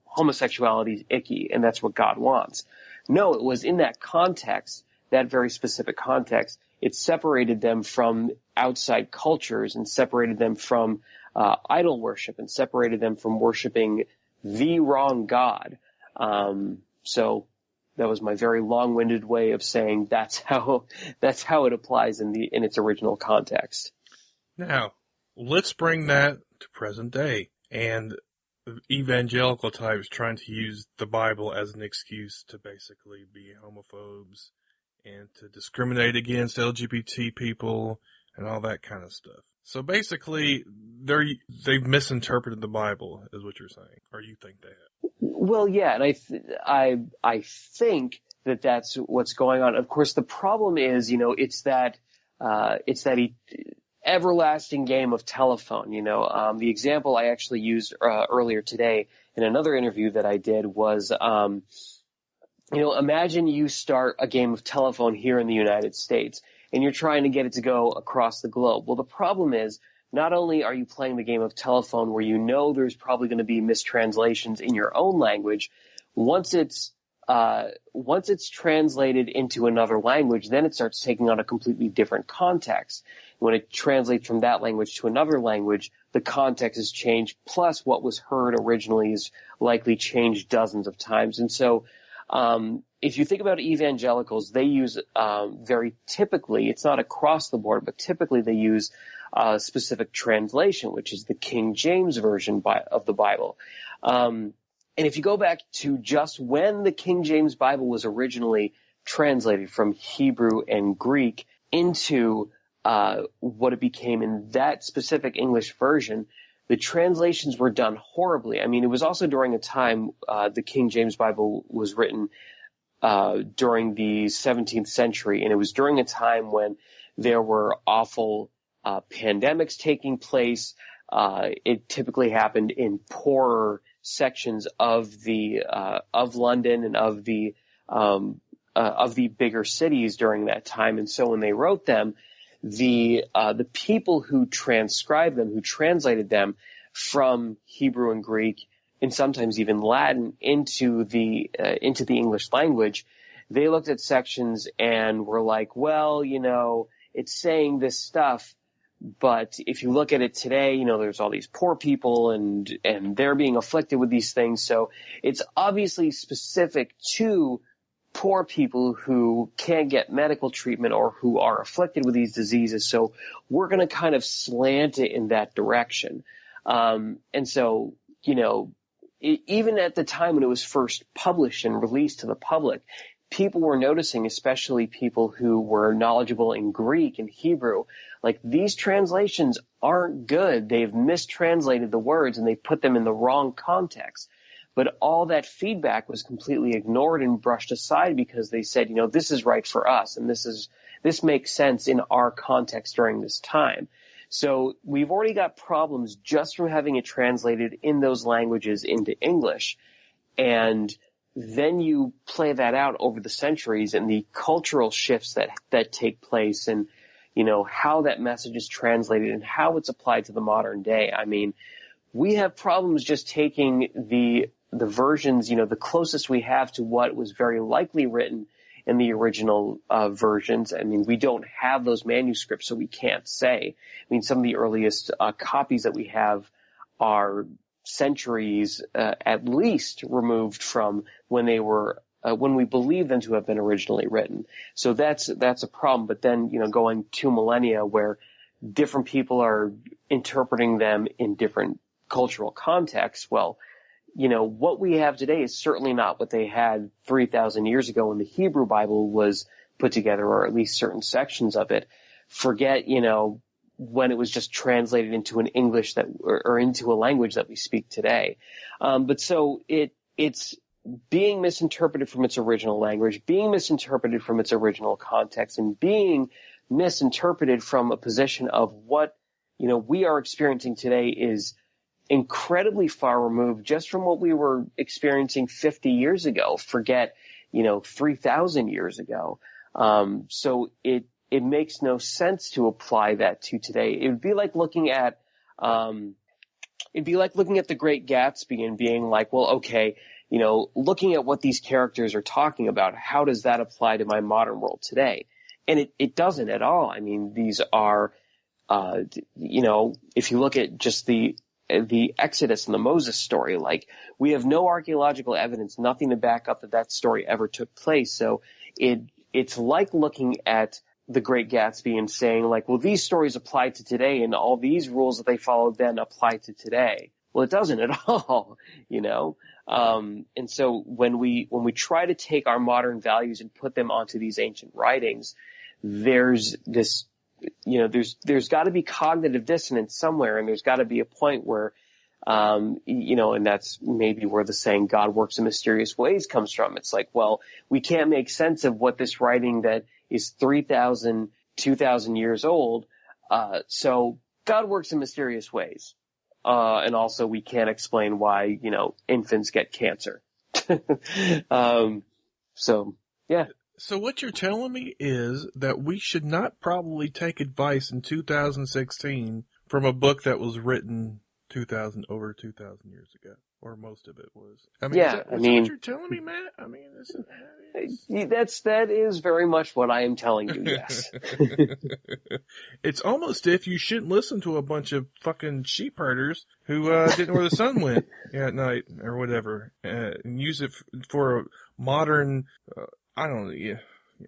homosexuality is icky and that's what God wants. No, it was in that context, that very specific context, it separated them from outside cultures and separated them from idol worship and separated them from worshiping the wrong God. So that was my very long-winded way of saying that's how it applies in its original context. Now, let's bring that to present day and evangelical types trying to use the Bible as an excuse to basically be homophobes and to discriminate against LGBT people and all that kind of stuff. So basically, they've misinterpreted the Bible, is what you're saying, or you think they have. Well, yeah, and I think that that's what's going on. Of course, the problem is, it's that everlasting game of telephone. The example I actually used earlier today in another interview that I did was, imagine you start a game of telephone here in the United States, and you're trying to get it to go across the globe. Well, the problem is, not only are you playing the game of telephone where there's probably going to be mistranslations in your own language, once it's once it's translated into another language, then it starts taking on a completely different context. When it translates from that language to another language, the context is changed, plus what was heard originally is likely changed dozens of times. And so, if you think about evangelicals, they use, very typically, it's not across the board, but typically they use a specific translation, which is the King James Version of the Bible. And if you go back to just when the King James Bible was originally translated from Hebrew and Greek into what it became in that specific English version, the translations were done horribly. I mean, it was also during a time, the King James Bible was written during the 17th century, and it was during a time when there were awful pandemics taking place. It typically happened in poorer sections of London and of the bigger cities during that time. And so when they wrote them, the people who transcribed them, who translated them from Hebrew and Greek, and sometimes even Latin into the English language, they looked at sections and were like, well, it's saying this stuff, but if you look at it today, there's all these poor people and they're being afflicted with these things. So it's obviously specific to poor people who can't get medical treatment or who are afflicted with these diseases. So we're going to kind of slant it in that direction. And so, even at the time when it was first published and released to the public, people were noticing, especially people who were knowledgeable in Greek and Hebrew, like these translations aren't good. They've mistranslated the words and they put them in the wrong context. But all that feedback was completely ignored and brushed aside because they said, this is right for us and this makes sense in our context during this time. So we've already got problems just from having it translated in those languages into English. And then you play that out over the centuries and the cultural shifts that take place and, how that message is translated and how it's applied to the modern day. I mean, we have problems just taking the versions, the closest we have to what was very likely written in the original versions. I mean, we don't have those manuscripts, so we can't say. I mean, some of the earliest copies that we have are centuries at least removed from when they were when we believe them to have been originally written. So that's a problem. But then, going 2 millennia where different people are interpreting them in different cultural contexts, well, what we have today is certainly not what they had 3,000 years ago when the Hebrew Bible was put together, or at least certain sections of it. Forget, when it was just translated into an English or into a language that we speak today. But so it's being misinterpreted from its original language, being misinterpreted from its original context, and being misinterpreted from a position of what, we are experiencing today is incredibly far removed just from what we were experiencing 50 years ago. Forget, 3,000 years ago. So it makes no sense to apply that to today. It would be like looking at, The Great Gatsby and being like, well, okay, looking at what these characters are talking about, how does that apply to my modern world today? And it doesn't at all. I mean, these are, if you look at just the Exodus and the Moses story, like we have no archaeological evidence, nothing to back up that story ever took place. So it's like looking at The Great Gatsby and saying like, well, these stories apply to today and all these rules that they followed then apply to today. Well, it doesn't at all, and so when we try to take our modern values and put them onto these ancient writings, there's this, there's got to be cognitive dissonance somewhere, and there's got to be a point where, and that's maybe where the saying God works in mysterious ways comes from. It's like, well, we can't make sense of what this writing that is 3,000, 2,000 years old. So God works in mysterious ways. And also we can't explain why, infants get cancer. So, yeah. So what you're telling me is that we should not probably take advice in 2016 from a book that was written over 2,000 years ago. or most of it was. I mean, Yeah, is that what you're telling me, Matt? I mean, that is very much what I am telling you. Yes. It's almost if you shouldn't listen to a bunch of fucking sheep herders who didn't know where the sun went at night or whatever, and use it for a modern. I don't know. Yeah,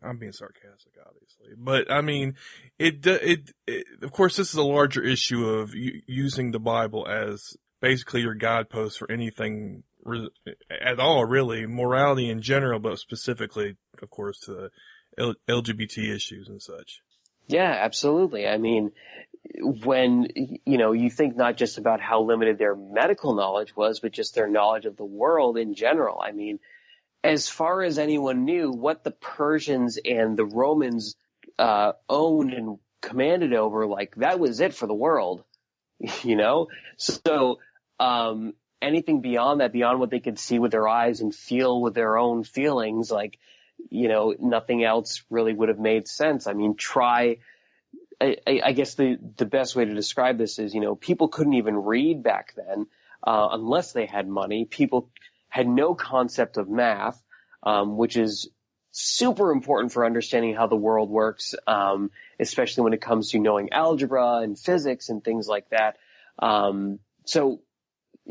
I'm being sarcastic, obviously, but I mean, it. Of course, this is a larger issue of using the Bible as basically your guidepost for anything at all, really, morality in general, but specifically, of course, to the LGBT issues and such. Yeah, absolutely. I mean, when, you think not just about how limited their medical knowledge was, but just their knowledge of the world in general. I mean, as far as anyone knew, what the Persians and the Romans owned and commanded over, like, that was it for the world, So, anything beyond that, beyond what they could see with their eyes and feel with their own feelings, like, nothing else really would have made sense. I mean, I guess the best way to describe this is, people couldn't even read back then, unless they had money. People had no concept of math, which is super important for understanding how the world works, especially when it comes to knowing algebra and physics and things like that. So,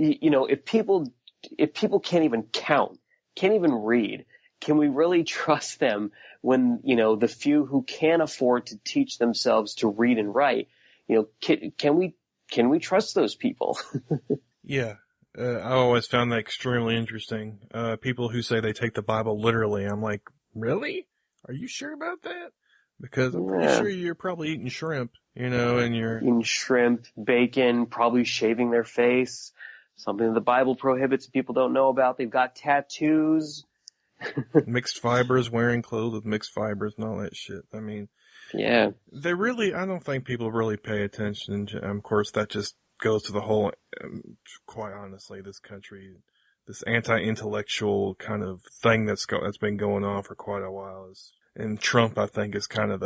if people can't even count, can't even read, can we really trust them when, the few who can afford to teach themselves to read and write, can we trust those people? Yeah. I always found that extremely interesting. People who say they take the Bible literally. I'm like, really? Are you sure about that? Because I'm pretty sure you're probably eating shrimp, and you're eating shrimp, bacon, probably shaving their face, something the Bible prohibits people don't know about. They've got tattoos. Mixed fibers, wearing clothes with mixed fibers and all that shit. I mean, yeah. I don't think people really pay attention. Of course, that just goes to the whole, quite honestly, this country, this anti-intellectual kind of thing that's been going on for quite a while. And Trump, I think, is kind of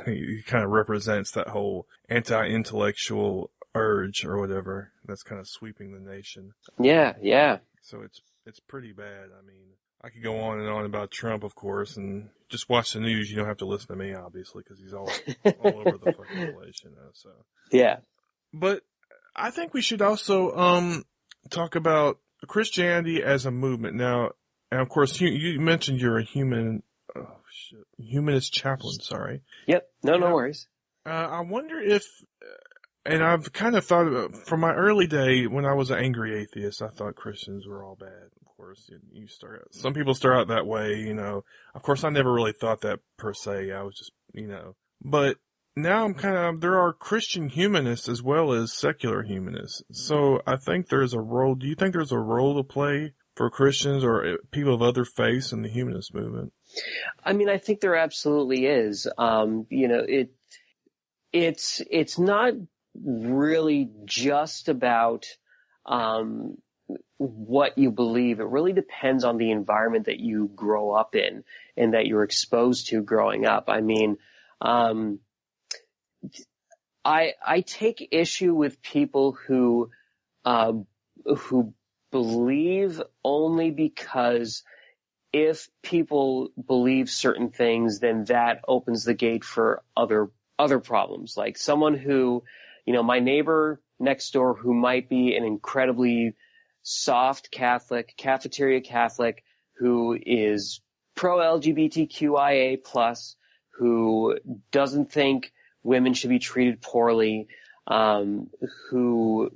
he kind of represents that whole anti-intellectual urge or whatever that's kind of sweeping the nation. Yeah, yeah. So it's pretty bad. I mean, I could go on and on about Trump, of course, and just watch the news. You don't have to listen to me, obviously, because he's all over the fucking place, So yeah. But I think we should also talk about Christianity as a movement. Now, and of course, you mentioned you're a humanist chaplain. Sorry. Yep. No worries. I wonder if. And I've kind of thought about, from my early day when I was an angry atheist, I thought Christians were all bad. Of course, some people start out that way, Of course, I never really thought that per se. I was just, But now I'm there are Christian humanists as well as secular humanists. So I think there's a role. Do you think there's a role to play for Christians or people of other faiths in the humanist movement? I mean, I think there absolutely is. It's not really just about what you believe. It really depends on the environment that you grow up in and that you're exposed to growing up. I mean, I take issue with people who believe only because if people believe certain things, then that opens the gate for other problems. Like someone who, my neighbor next door who might be an incredibly soft Catholic, cafeteria Catholic, who is pro-LGBTQIA+, who doesn't think women should be treated poorly, who,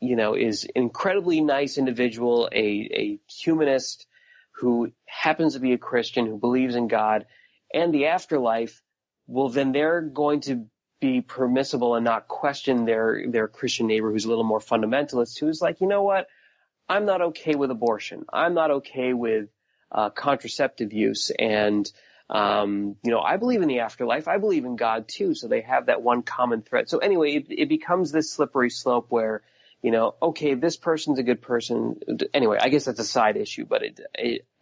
is an incredibly nice individual, a humanist who happens to be a Christian, who believes in God and the afterlife, well, then they're going to be permissible and not question their Christian neighbor who's a little more fundamentalist, who's like, you know what? I'm not okay with abortion. I'm not okay with contraceptive use. And, I believe in the afterlife. I believe in God too. So they have that one common thread. So anyway, it becomes this slippery slope where, okay, this person's a good person. Anyway, I guess that's a side issue, but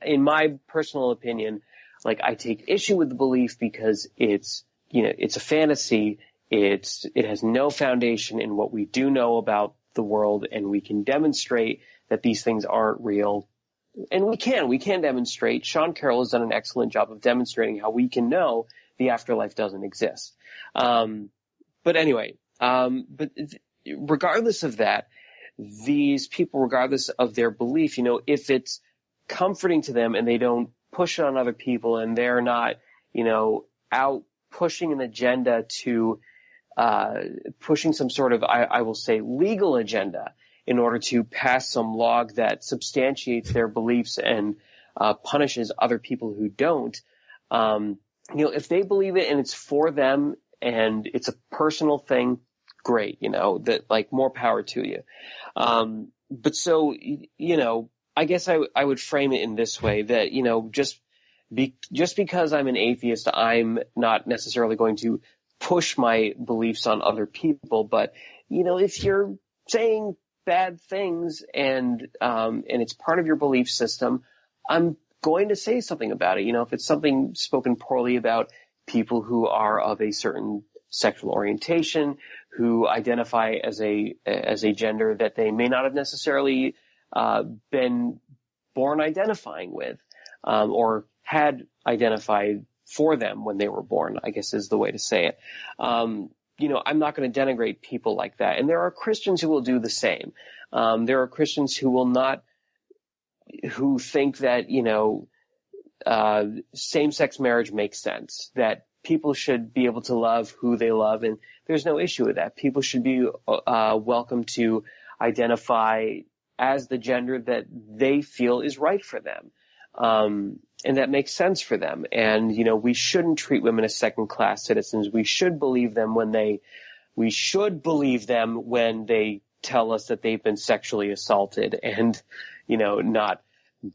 in my personal opinion, like I take issue with the belief because it's a fantasy. It has no foundation in what we do know about the world, and we can demonstrate that these things aren't real. And we can demonstrate. Sean Carroll has done an excellent job of demonstrating how we can know the afterlife doesn't exist. But anyway, regardless of that, these people, regardless of their belief, if it's comforting to them and they don't push it on other people and they're not, out pushing an agenda to, pushing some sort of, I will say, legal agenda in order to pass some law that substantiates their beliefs and, punishes other people who don't, if they believe it and it's for them and it's a personal thing, great, that like more power to you. But so, I guess I would frame it in this way that, just because I'm an atheist, I'm not necessarily going to push my beliefs on other people. But, if you're saying bad things and it's part of your belief system, I'm going to say something about it. If it's something spoken poorly about people who are of a certain sexual orientation, who identify as a gender that they may not have necessarily been born identifying with, or had identified for them when they were born, I guess is the way to say it. I'm not going to denigrate people like that. And there are Christians who will do the same. There are Christians who will not, who think that, same-sex marriage makes sense, that people should be able to love who they love, and there's no issue with that. People should be welcome to identify as the gender that they feel is right for them, and that makes sense for them. And we shouldn't treat women as second-class citizens. We should believe them when they tell us that they've been sexually assaulted, and not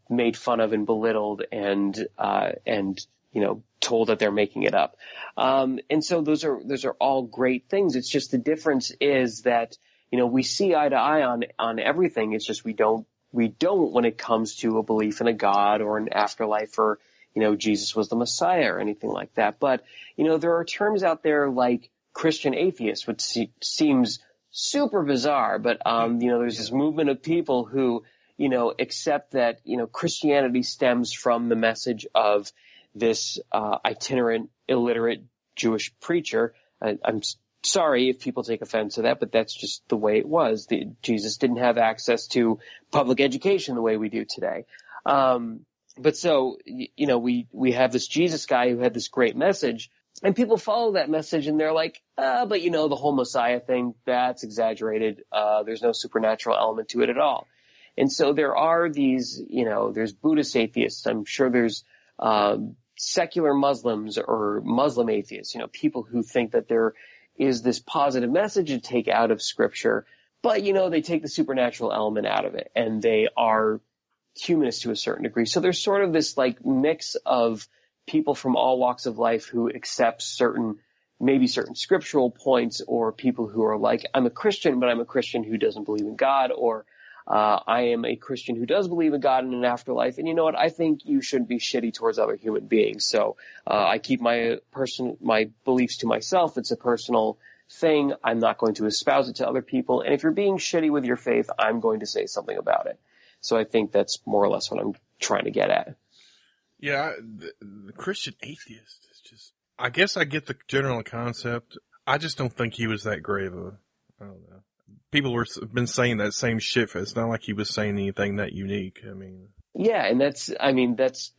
made fun of and belittled and told that they're making it up. And so those are all great things. It's just the difference is that, we see eye to eye on everything. It's just we don't when it comes to a belief in a God or an afterlife or, Jesus was the Messiah or anything like that. But, there are terms out there like Christian atheist, which seems super bizarre, but, there's this movement of people who, accept that, Christianity stems from the message of this itinerant, illiterate Jewish preacher. I'm sorry if people take offense to that, but that's just the way it was. Jesus didn't have access to public education the way we do today. But so, we have this Jesus guy who had this great message, and people follow that message and they're like, but the whole Messiah thing, that's exaggerated. There's no supernatural element to it at all. And so there are these, there's Buddhist atheists. I'm sure there's secular Muslims or Muslim atheists, people who think that there is this positive message to take out of Scripture, but, they take the supernatural element out of it, and they are humanist to a certain degree. So there's sort of this like mix of people from all walks of life who accept certain scriptural points, or people who are like, I'm a Christian, but I'm a Christian who doesn't believe in God, or I am a Christian who does believe in God and an afterlife. And you know what? I think you shouldn't be shitty towards other human beings. So, I keep my beliefs to myself. It's a personal thing. I'm not going to espouse it to other people. And if you're being shitty with your faith, I'm going to say something about it. So I think that's more or less what I'm trying to get at. Yeah, the Christian atheist is just, I guess I get the general concept. I just don't think he was that great of a, I don't know. People been saying that same shit. It's not like he was saying anything that unique. Yeah, and that's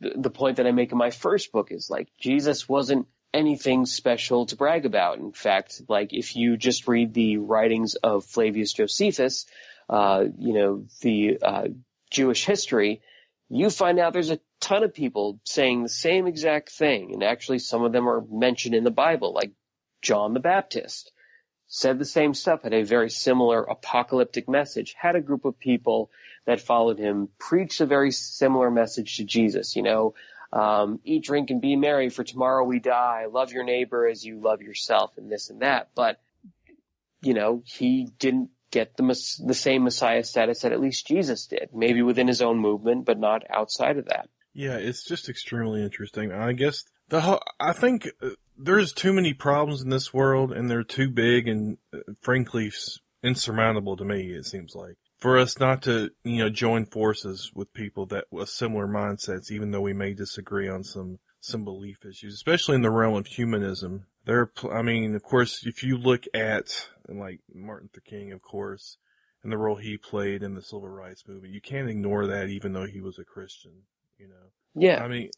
the point that I make in my first book is like, Jesus wasn't anything special to brag about. In fact, like if you just read the writings of Flavius Josephus, the Jewish history, you find out there's a ton of people saying the same exact thing. And actually some of them are mentioned in the Bible, like John the Baptist. Said the same stuff, had a very similar apocalyptic message, had a group of people that followed him, preached a very similar message to Jesus, eat, drink, and be merry, for tomorrow we die, love your neighbor as you love yourself, and this and that. But, he didn't get the same Messiah status that at least Jesus did, maybe within his own movement, but not outside of that. Yeah, it's just extremely interesting. I guess I think there's too many problems in this world, and they're too big and frankly insurmountable to me, it seems like, for us not to, join forces with people that with similar mindsets, even though we may disagree on some belief issues, especially in the realm of humanism. Of course, if you look at, like, Martin Luther King, of course, and the role he played in the civil rights movement, you can't ignore that even though he was a Christian, Yeah. I mean,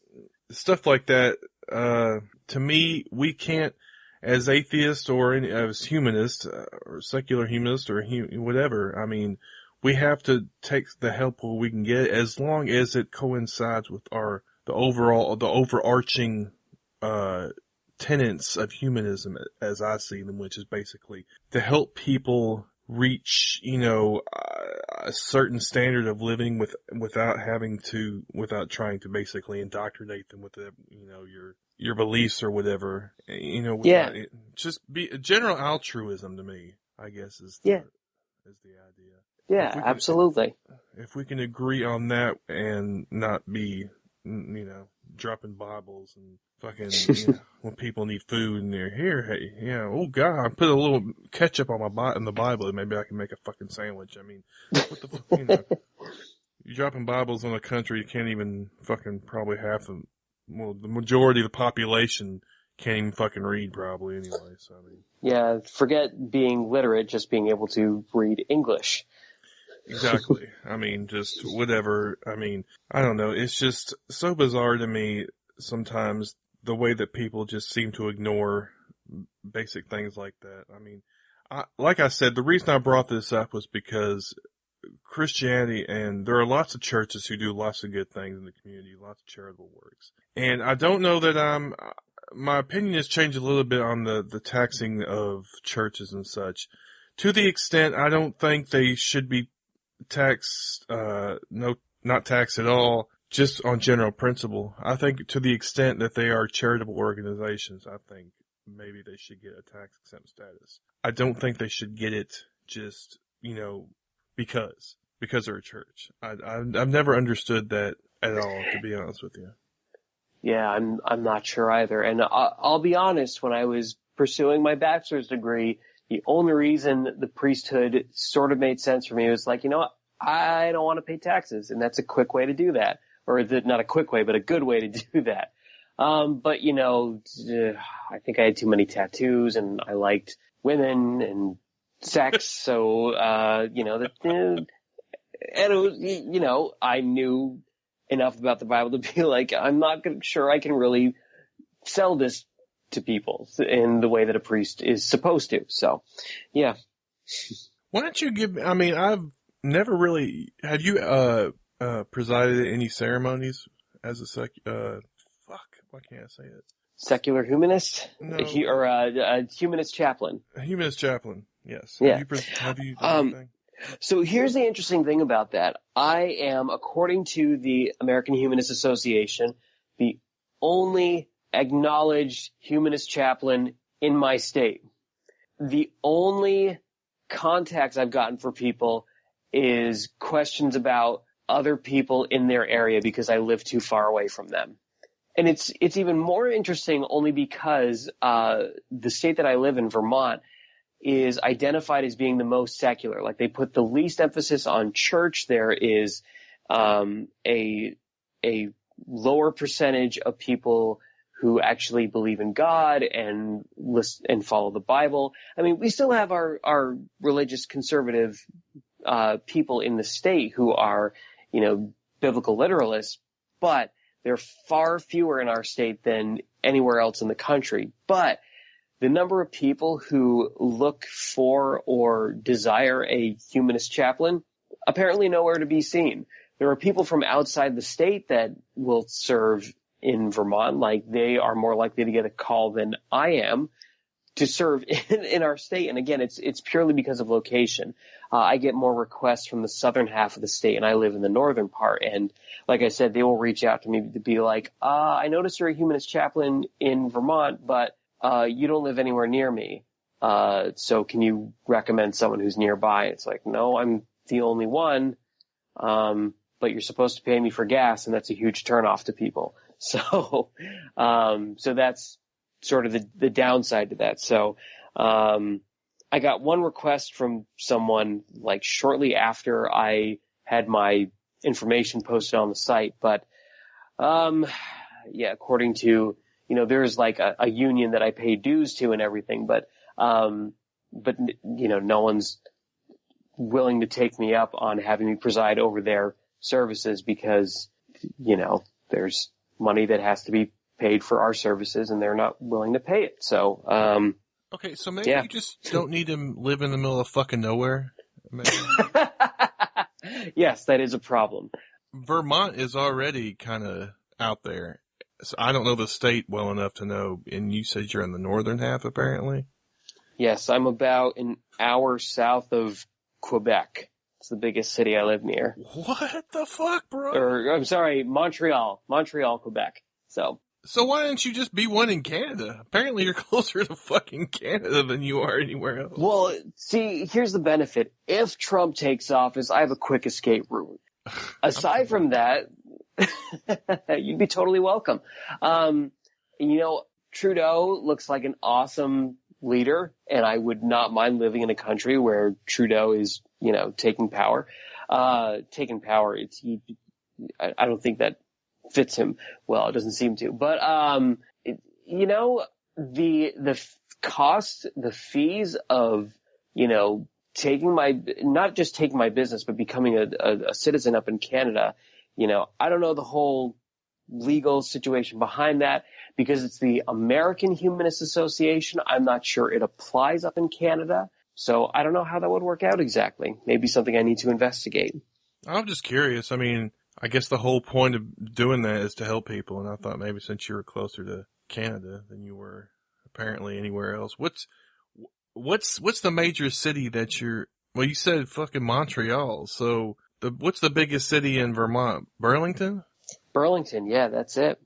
stuff like that, to me, we can't, as atheists or as humanists, or secular humanists or whatever, I mean, we have to take the help where we can get, as long as it coincides with the overarching, tenets of humanism as I see them, which is basically to help people reach, a certain standard of living without trying to basically indoctrinate them with your beliefs or whatever, just be general altruism to me, I guess is the idea. Yeah, absolutely. If we can agree on that and not be, dropping Bibles and fucking, when people need food and they're here, hey, oh God, I put a little ketchup on in the Bible, maybe I can make a fucking sandwich. I mean, what the fuck, you're dropping Bibles on a country you can't even fucking probably the majority of the population can't even fucking read probably anyway, so I mean. Yeah, forget being literate, just being able to read English. Exactly. I mean, just whatever. I mean, I don't know. It's just so bizarre to me sometimes the way that people just seem to ignore basic things like that. I mean, like I said, the reason I brought this up was because Christianity, and there are lots of churches who do lots of good things in the community, lots of charitable works. And I don't know that my opinion has changed a little bit on the taxing of churches and such. To the extent I don't think they should be taxed, not taxed at all, just on general principle. I think to the extent that they are charitable organizations, I think maybe they should get a tax exempt status. I don't think they should get it just, because they're a church. I've never understood that at all, to be honest with you. Yeah, I'm not sure either. And I'll be honest, when I was pursuing my bachelor's degree, the only reason the priesthood sort of made sense for me was like, what? I don't want to pay taxes, and that's a quick way to do that. Or not a quick way, but a good way to do that. But I think I had too many tattoos, and I liked women and sex, so, and it was, I knew enough about the Bible to be like, I'm not sure I can really sell this to people in the way that a priest is supposed to. So, yeah. Why don't you I've never really, have you, presided at any ceremonies as a why can't I say it? Secular humanist? No. Or a humanist chaplain. A humanist chaplain, yes. Yeah. Have you done anything? So here's the interesting thing about that. I am, according to the American Humanist Association, the only acknowledged humanist chaplain in my state. The only contacts I've gotten for people is questions about other people in their area because I live too far away from them. And it's even more interesting only because the state that I live in, Vermont, is identified as being the most secular. Like, they put the least emphasis on church. There is a lower percentage of people who actually believe in God and listen and follow the Bible. I mean, we still have our religious conservative people in the state who are, biblical literalists, but there are far fewer in our state than anywhere else in the country. But the number of people who look for or desire a humanist chaplain, apparently nowhere to be seen. There are people from outside the state that will serve in Vermont, like they are more likely to get a call than I am to serve in our state. And again, it's purely because of location. I get more requests from the southern half of the state, and I live in the northern part. And like I said, they will reach out to me to be like, I noticed you're a humanist chaplain in Vermont, but you don't live anywhere near me. So can you recommend someone who's nearby? It's like, no, I'm the only one. But you're supposed to pay me for gas, and that's a huge turnoff to people. So that's sort of the downside to that. So, I got one request from someone like shortly after I had my information posted on the site, but according to, there's like a union that I pay dues to and everything, but no one's willing to take me up on having me preside over their services because, there's money that has to be paid for our services and they're not willing to pay it. So, okay, so maybe you just don't need to live in the middle of fucking nowhere. Yes, that is a problem. Vermont is already kind of out there. So I don't know the state well enough to know, and you said you're in the northern half, apparently? Yes, I'm about an hour south of Quebec. It's the biggest city I live near. What the fuck, bro? Or, I'm sorry, Montreal, Quebec. So why don't you just be one in Canada? Apparently you're closer to fucking Canada than you are anywhere else. Well, see, here's the benefit. If Trump takes office, I have a quick escape route. Aside from that, you'd be totally welcome. Trudeau looks like an awesome leader, and I would not mind living in a country where Trudeau is, taking power. I don't think that fits him well. It doesn't seem to. But, the cost, the fees of, not just taking my business, but becoming a citizen up in Canada, I don't know the whole legal situation behind that because it's the American Humanist Association. I'm not sure it applies up in Canada. So I don't know how that would work out exactly. Maybe something I need to investigate. I'm just curious. I mean, I guess the whole point of doing that is to help people. And I thought maybe since you were closer to Canada than you were apparently anywhere else. What's the major city that well, you said fucking Montreal. So what's the biggest city in Vermont? Burlington? Burlington. Yeah, that's it.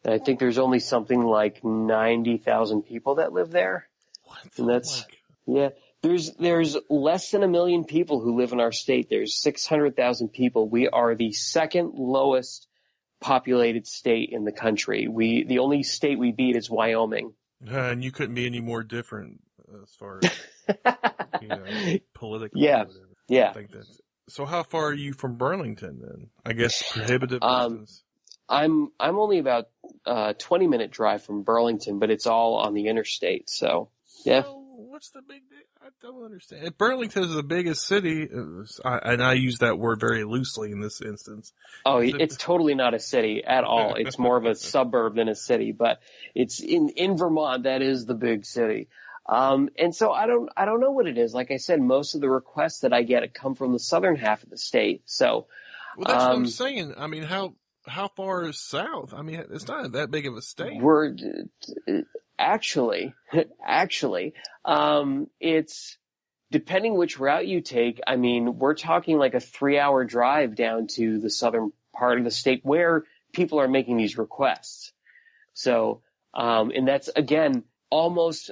And I think there's only something like 90,000 people that live there. What? And that's, yeah. There's less than 1 million people who live in our state. There's 600,000 people. We are the second lowest populated state in the country. The only state we beat is Wyoming. And you couldn't be any more different as far as, politically. Yeah. Or whatever. Yeah. I think so how far are you from Burlington then? I guess prohibitive distance. I'm only about 20-minute drive from Burlington, but it's all on the interstate. So, yeah. So what's the big deal? I don't understand. Burlington is the biggest city, and I use that word very loosely in this instance. Oh, it's totally not a city at all. It's more of a suburb than a city, but it's in Vermont. That is the big city. And so I don't know what it is. Like I said, most of the requests that I get come from the southern half of the state. So, well, that's what I'm saying. I mean, how far is south? I mean, it's not that big of a state. We're actually, it's depending which route you take. I mean, we're talking like a 3-hour drive down to the southern part of the state where people are making these requests. So, and that's again, almost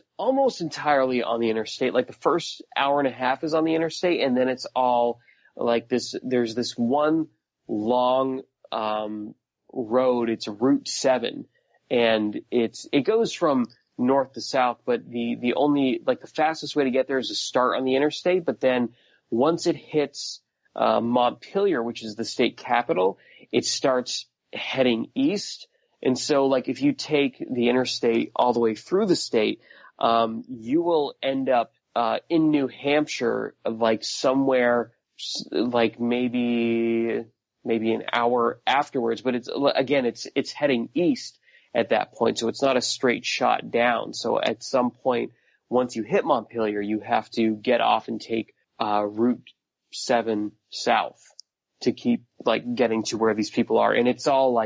entirely on the interstate. Like the first hour and a half is on the interstate, and then it's all like this. There's this one long road. It's Route 7, and it goes from north to south. But the only the fastest way to get there is to start on the interstate. But then once it hits Montpelier, which is the state capital, it starts heading east. And so, if you take the interstate all the way through the state, you will end up in New Hampshire, somewhere, maybe an hour afterwards. But it's heading east at that point, so it's not a straight shot down. So at some point, once you hit Montpelier, you have to get off and take Route 7 south to keep getting to where these people are. And it's all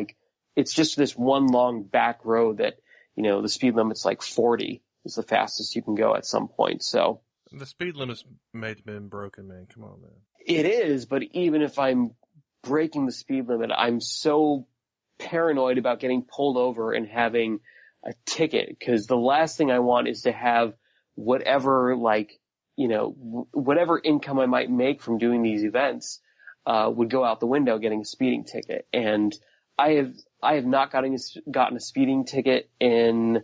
it's just this one long back road that, the speed limit's 40 is the fastest you can go at some point. So the speed limit's been broken, man. Come on, man. It is, but even if I'm breaking the speed limit, I'm so paranoid about getting pulled over and having a ticket, because the last thing I want is to have whatever whatever income I might make from doing these events would go out the window getting a speeding ticket. And I have not gotten a speeding ticket in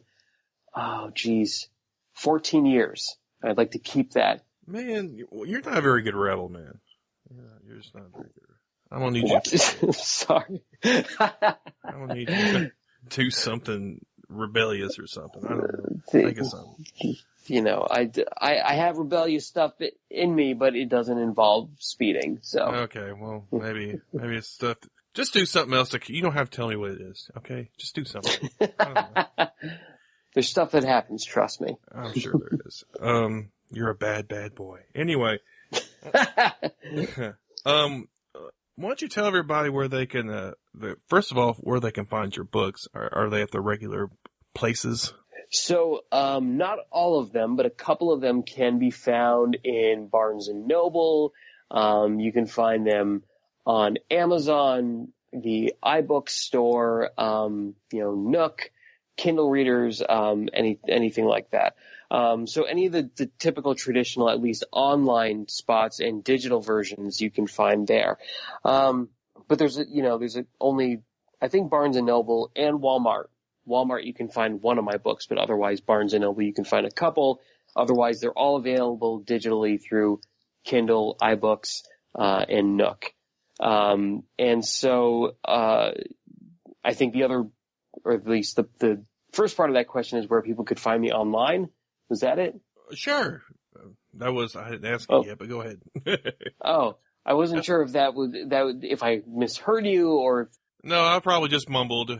14 years. I'd like to keep that. Man, you're not a very good rebel, man. You're just not very good. I'm gonna need you. Sorry. I'm gonna need you to do something rebellious or something. I don't know. Think of something. You know, I have rebellious stuff in me, but it doesn't involve speeding. So okay, well, maybe it's stuff. Just do something else. You don't have to tell me what it is. Okay, just do something. I don't know. There's stuff that happens. Trust me. I'm sure there is. You're a bad boy. Anyway, why don't you tell everybody where they can? First of all, where they can find your books? Are they at the regular places? So, not all of them, but a couple of them can be found in Barnes and Noble. You can find them on Amazon, the iBook store, Nook, Kindle readers, anything like that. So any of the typical traditional, at least online spots and digital versions you can find there. But there's only, I think Barnes and Noble and Walmart. Walmart, you can find one of my books, but otherwise Barnes & Noble, you can find a couple. Otherwise, they're all available digitally through Kindle, iBooks, and Nook. And so, I think the other, or at least the first part of that question is where people could find me online. Was that it? Sure. I didn't ask you yet, but go ahead. I wasn't sure if that would, if I misheard you or. No, I probably just mumbled.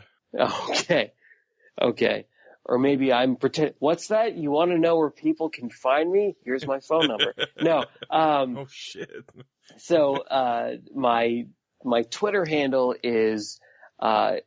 Okay. Or maybe I'm what's that? You want to know where people can find me? Here's my phone number. No. Oh shit. So, my Twitter handle is, it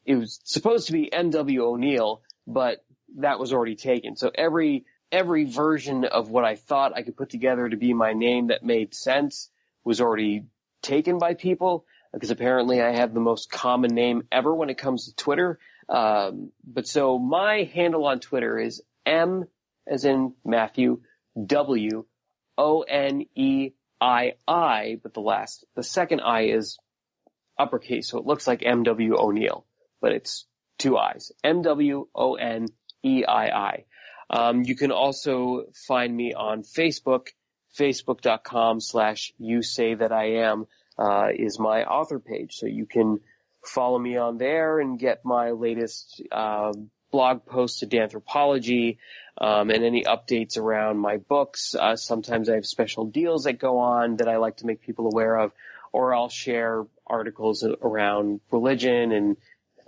was supposed to be MW O'Neill, but that was already taken. So every version of what I thought I could put together to be my name that made sense was already taken by people, because apparently I have the most common name ever when it comes to Twitter. But so my handle on Twitter is M as in Matthew, W, O-N-E-I-I, but the second I is uppercase, so it looks like M.W. O'Neill, but it's two I's. M-W-O-N-E-I-I. You can also find me on Facebook. Facebook.com/YouSayThatIam is my author page, so you can follow me on there and get my latest blog posts to Danthropology, and any updates around my books. Sometimes I have special deals that go on that I like to make people aware of, or I'll share articles around religion and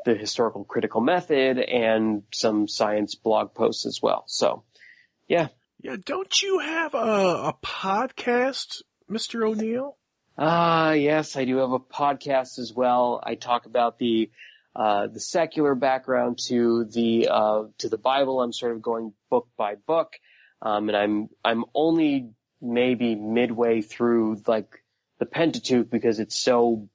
the historical critical method and some science blog posts as well. So, yeah. Yeah, don't you have a podcast, Mr. O'Neill? Yes, I do have a podcast as well. I talk about the secular background to the Bible. I'm sort of going book by book. And I'm only maybe midway through like the Pentateuch because it's so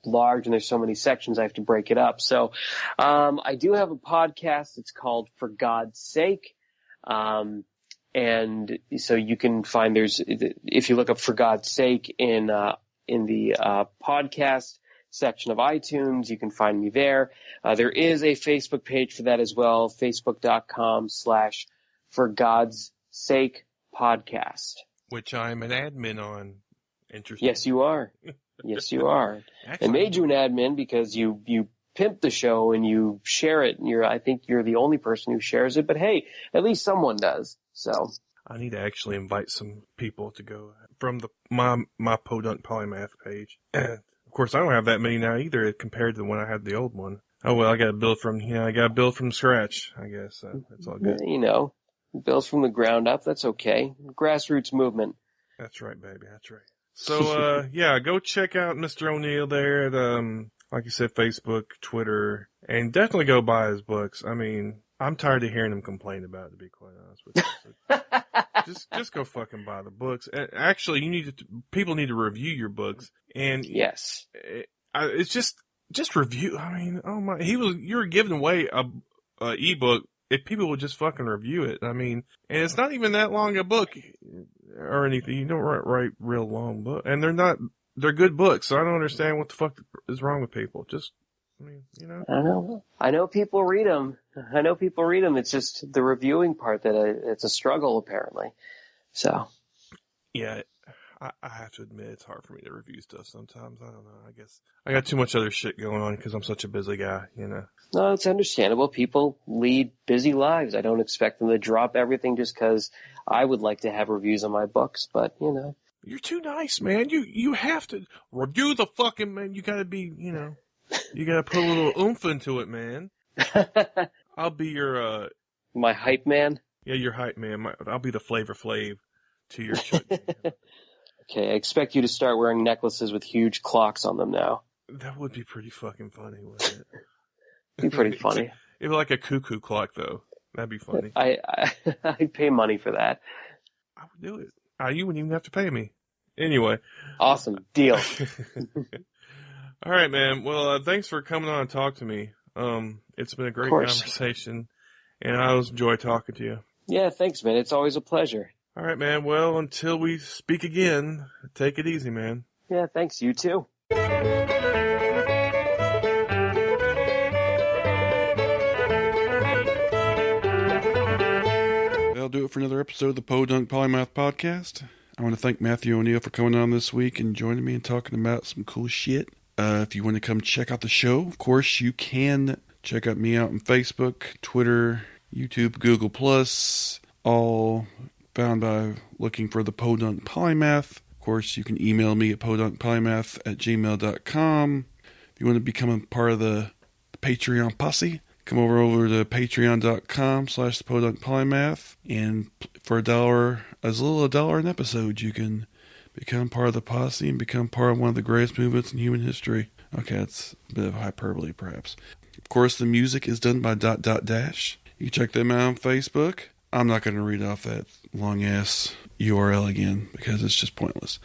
large and there's so many sections I have to break it up. So, I do have a podcast. It's called For God's Sake. And so you can find if you look up For God's Sake in the podcast section of iTunes, you can find me there. There is a Facebook page for that as well, facebook.com/For God's Sake podcast. Which I'm an admin on. Interesting. Yes, you are. Yes, you are. Actually, I made you an admin because you pimp the show and you share it. And I think you're the only person who shares it, but hey, at least someone does. So I need to actually invite some people to go from my Podunk Polymath page. Of course, I don't have that many now either compared to when I had the old one. Oh well, I got to build from scratch. I guess that's all good. Build from the ground up. That's okay. Grassroots movement. That's right, baby. That's right. So yeah, go check out Mr. O'Neill there at like you said, Facebook, Twitter, and definitely go buy his books. I mean, I'm tired of hearing him complain about it, to be quite honest with you. So just go fucking buy the books. And actually, people need to review your books. And yes, it's just review. I mean, oh my, you're giving away a ebook if people would just fucking review it. I mean, and it's not even that long a book or anything. You don't write real long books, and they're good books. So I don't understand what the fuck is wrong with people. Just I mean, you know. I don't know. I know people read them. It's just the reviewing part that it's a struggle, apparently. So. Yeah, I have to admit it's hard for me to review stuff sometimes. I don't know. I guess I got too much other shit going on because I'm such a busy guy, you know. No, it's understandable. People lead busy lives. I don't expect them to drop everything just because I would like to have reviews on my books, but, you know. You're too nice, man. You have to review the fucking, man. You gotta be, you know, you gotta put a little oomph into it, man. I'll be your, my hype man? Yeah, your hype man. I'll be the Flavor Flav to your Chuck. Okay, I expect you to start wearing necklaces with huge clocks on them now. That would be pretty fucking funny, wouldn't it? It'd be pretty funny. It'd be like a cuckoo clock, though. That'd be funny. I'd pay money for that. I would do it. You wouldn't even have to pay me. Anyway. Awesome. Deal. All right, man. Well, thanks for coming on and talk to me. It's been a great conversation, and I always enjoy talking to you. Yeah, thanks, man. It's always a pleasure. All right, man. Well, until we speak again, take it easy, man. Yeah, thanks. You too. That'll do it for another episode of the Podunk Polymath Podcast. I want to thank Matthew O'Neill for coming on this week and joining me and talking about some cool shit. If you want to come check out the show, of course, you can check out me out on Facebook, Twitter, YouTube, Google+, all found by looking for the Podunk Polymath. Of course, you can email me at podunkpolymath@gmail.com. If you want to become a part of the Patreon posse, come over to patreon.com/podunkpolymath, and for $1, as little as $1 an episode, you can become part of the posse and become part of one of the greatest movements in human history. Okay, that's a bit of hyperbole, perhaps. Of course, the music is done by ... You check them out on Facebook. I'm not going to read off that long-ass URL again because it's just pointless.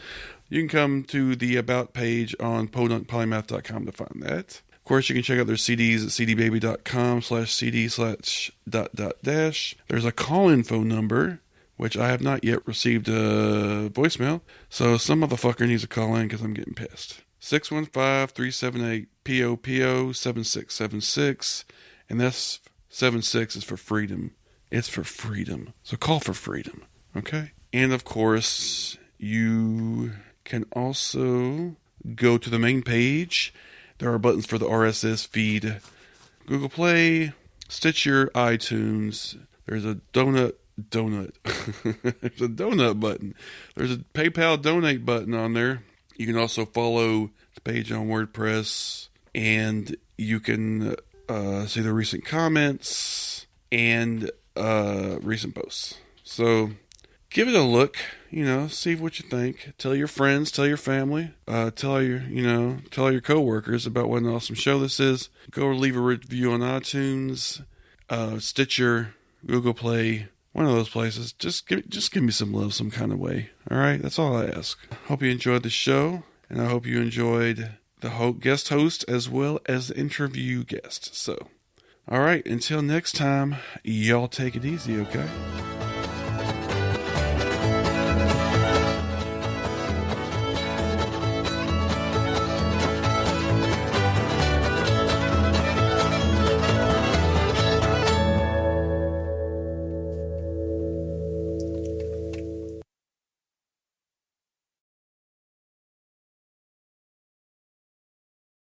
You can come to the About page on podunkpolymath.com to find that. Of course, you can check out their CDs at cdbaby.com/cd/... There's a call-in phone number, which I have not yet received a voicemail, so some motherfucker needs to call in because I'm getting pissed. 615-378-POPO 7676, and that's 76 is for freedom. It's for freedom. So call for freedom, okay? And of course, you can also go to the main page. There are buttons for the RSS feed, Google Play, Stitcher, iTunes. There's a donut. There's a donut button. There's a PayPal donate button on there. You can also follow the page on WordPress, and you can see the recent comments and recent posts. So give it a look, see what you think. Tell your friends, tell your family, tell your coworkers about what an awesome show this is. Go leave a review on iTunes, Stitcher, Google Play, one of those places. Just give me some love some kind of way. All right, that's all I ask. Hope you enjoyed the show, and I hope you enjoyed the guest host as well as the interview guest. So, all right, until next time, y'all take it easy, okay?